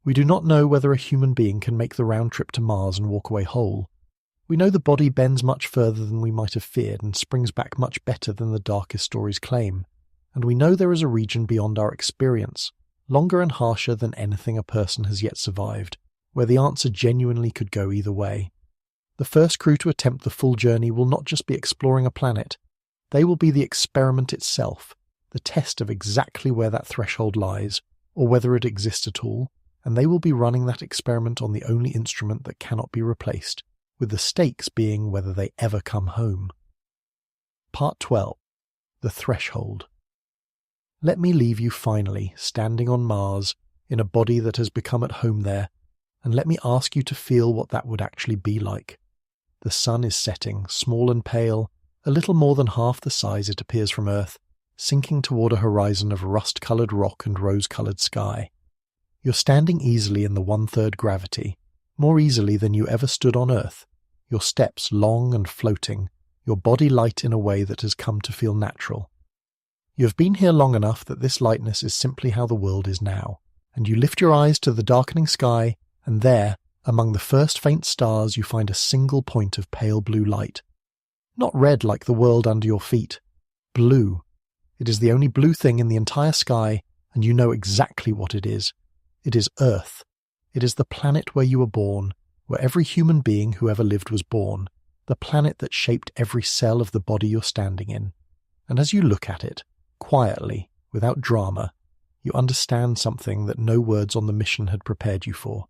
We do not know whether a human being can make the round trip to Mars and walk away whole. We know the body bends much further than we might have feared and springs back much better than the darkest stories claim, and we know there is a region beyond our experience, longer and harsher than anything a person has yet survived, where the answer genuinely could go either way. The first crew to attempt the full journey will not just be exploring a planet, they will be the experiment itself, the test of exactly where that threshold lies, or whether it exists at all, and they will be running that experiment on the only instrument that cannot be replaced, with the stakes being whether they ever come home. Part 12. The Threshold. Let me leave you finally standing on Mars, in a body that has become at home there, and let me ask you to feel what that would actually be like. The sun is setting, small and pale, a little more than half the size it appears from Earth, sinking toward a horizon of rust-coloured rock and rose-coloured sky. You're standing easily in the 1/3 gravity, more easily than you ever stood on Earth, your steps long and floating, your body light in a way that has come to feel natural. You have been here long enough that this lightness is simply how the world is now, and you lift your eyes to the darkening sky, and there, among the first faint stars, you find a single point of pale blue light. Not red like the world under your feet. Blue. It is the only blue thing in the entire sky, and you know exactly what it is. It is Earth. It is the planet where you were born, where every human being who ever lived was born, the planet that shaped every cell of the body you're standing in. And as you look at it, quietly, without drama, you understand something that no words on the mission had prepared you for.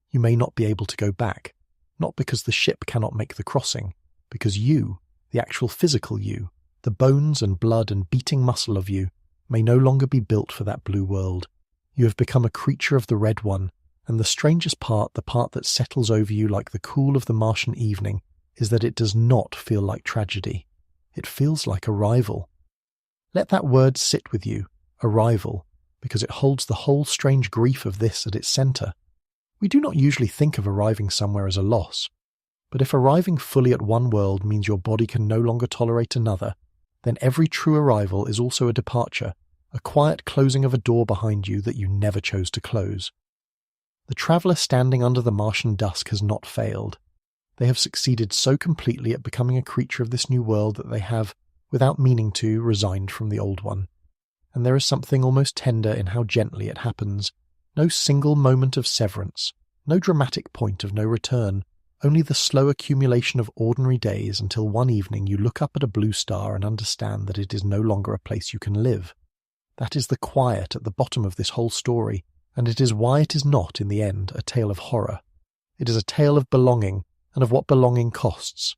You may not be able to go back, not because the ship cannot make the crossing, because you, the actual physical you, the bones and blood and beating muscle of you, may no longer be built for that blue world. You have become a creature of the red one, and the strangest part, the part that settles over you like the cool of the Martian evening, is that it does not feel like tragedy. It feels like arrival. Let that word sit with you, arrival, because it holds the whole strange grief of this at its centre. We do not usually think of arriving somewhere as a loss, but if arriving fully at one world means your body can no longer tolerate another, then every true arrival is also a departure, a quiet closing of a door behind you that you never chose to close. The traveller standing under the Martian dusk has not failed. They have succeeded so completely at becoming a creature of this new world that they have, without meaning to, resigned from the old one. And there is something almost tender in how gently it happens. No single moment of severance, no dramatic point of no return, only the slow accumulation of ordinary days until one evening you look up at a blue star and understand that it is no longer a place you can live. That is the quiet at the bottom of this whole story, and it is why it is not, in the end, a tale of horror. It is a tale of belonging, and of what belonging costs.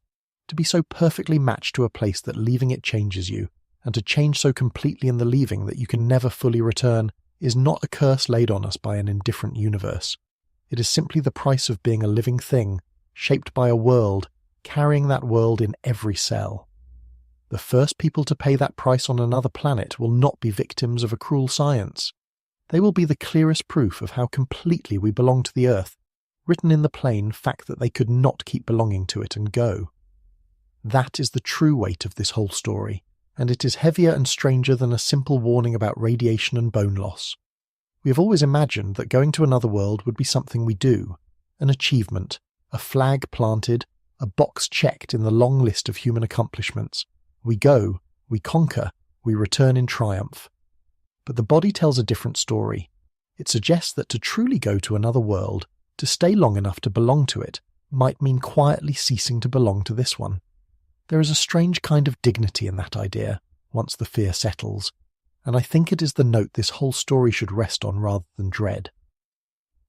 To be so perfectly matched to a place that leaving it changes you, and to change so completely in the leaving that you can never fully return, is not a curse laid on us by an indifferent universe. It is simply the price of being a living thing, shaped by a world, carrying that world in every cell. The first people to pay that price on another planet will not be victims of a cruel science. They will be the clearest proof of how completely we belong to the Earth, written in the plain fact that they could not keep belonging to it and go. That is the true weight of this whole story, and it is heavier and stranger than a simple warning about radiation and bone loss. We have always imagined that going to another world would be something we do, an achievement, a flag planted, a box checked in the long list of human accomplishments, We go, we conquer, we return in triumph. But the body tells a different story. It suggests that to truly go to another world, to stay long enough to belong to it, might mean quietly ceasing to belong to this one. There is a strange kind of dignity in that idea, once the fear settles, and I think it is the note this whole story should rest on rather than dread.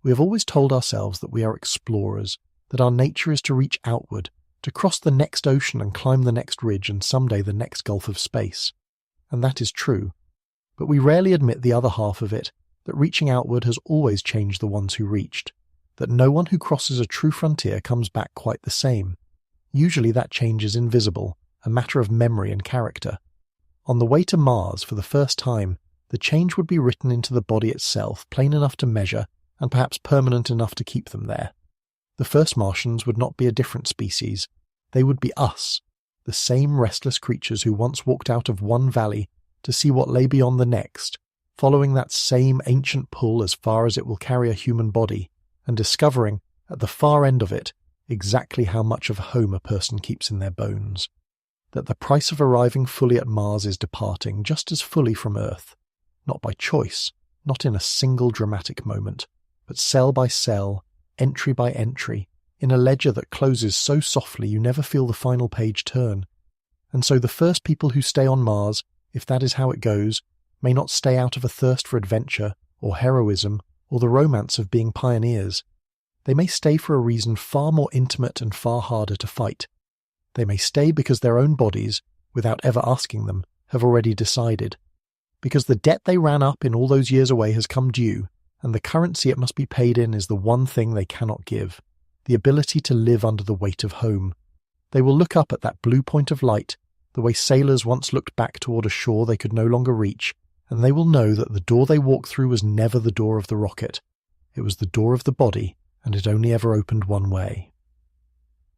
We have always told ourselves that we are explorers, that our nature is to reach outward, to cross the next ocean and climb the next ridge and someday the next gulf of space. And that is true. But we rarely admit the other half of it, that reaching outward has always changed the ones who reached, that no one who crosses a true frontier comes back quite the same. Usually that change is invisible, a matter of memory and character. On the way to Mars, for the first time, the change would be written into the body itself, plain enough to measure, and perhaps permanent enough to keep them there. The first Martians would not be a different species. They would be us, the same restless creatures who once walked out of one valley to see what lay beyond the next, following that same ancient pull as far as it will carry a human body, and discovering, at the far end of it, exactly how much of home a person keeps in their bones. That the price of arriving fully at Mars is departing just as fully from Earth, not by choice, not in a single dramatic moment, but cell by cell, entry by entry, in a ledger that closes so softly you never feel the final page turn. And so the first people who stay on Mars, if that is how it goes, may not stay out of a thirst for adventure, or heroism, or the romance of being pioneers. They may stay for a reason far more intimate and far harder to fight. They may stay because their own bodies, without ever asking them, have already decided. Because the debt they ran up in all those years away has come due, and the currency it must be paid in is the one thing they cannot give, the ability to live under the weight of home. They will look up at that blue point of light, the way sailors once looked back toward a shore they could no longer reach, and they will know that the door they walked through was never the door of the rocket. It was the door of the body, and it only ever opened one way.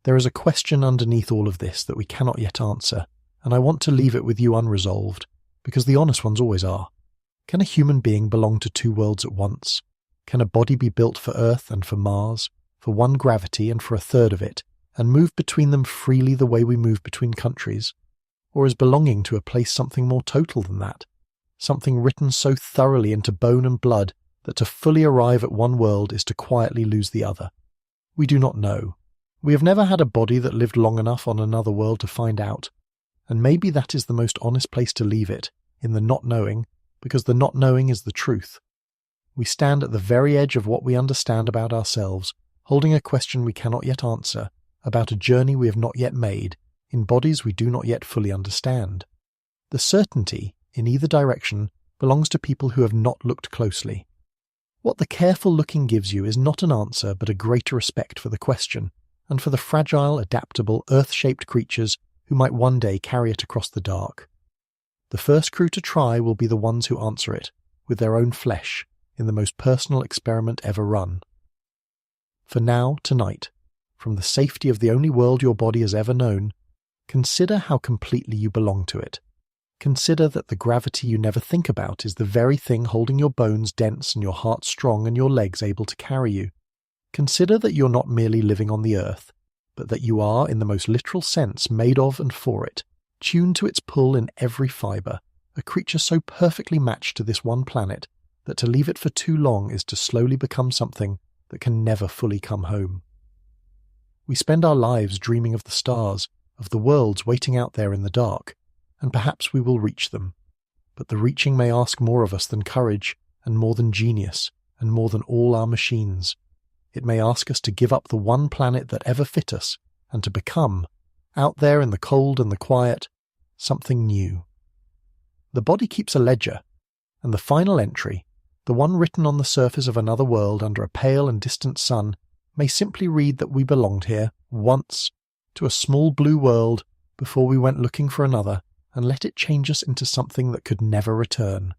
There is a question underneath all of this that we cannot yet answer, and I want to leave it with you unresolved, because the honest ones always are. Can a human being belong to two worlds at once? Can a body be built for Earth and for Mars, for one gravity and for a third of it, and move between them freely the way we move between countries? Or is belonging to a place something more total than that? Something written so thoroughly into bone and blood that to fully arrive at one world is to quietly lose the other? We do not know. We have never had a body that lived long enough on another world to find out, and maybe that is the most honest place to leave it, in the not knowing, because the not knowing is the truth. We stand at the very edge of what we understand about ourselves, holding a question we cannot yet answer, about a journey we have not yet made, in bodies we do not yet fully understand. The certainty, in either direction, belongs to people who have not looked closely. What the careful looking gives you is not an answer but a greater respect for the question, and for the fragile, adaptable, earth-shaped creatures who might one day carry it across the dark. The first crew to try will be the ones who answer it, with their own flesh, in the most personal experiment ever run. For now, tonight, from the safety of the only world your body has ever known, consider how completely you belong to it. Consider that the gravity you never think about is the very thing holding your bones dense and your heart strong and your legs able to carry you. Consider that you're not merely living on the earth, but that you are, in the most literal sense, made of and for it, tuned to its pull in every fibre, a creature so perfectly matched to this one planet that to leave it for too long is to slowly become something that can never fully come home. We spend our lives dreaming of the stars, of the worlds waiting out there in the dark, and perhaps we will reach them. But the reaching may ask more of us than courage, and more than genius, and more than all our machines. It may ask us to give up the one planet that ever fit us, and to become, out there in the cold and the quiet, something new. The body keeps a ledger, and the final entry, the one written on the surface of another world under a pale and distant sun, may simply read that we belonged here, once, to a small blue world before we went looking for another, and let it change us into something that could never return.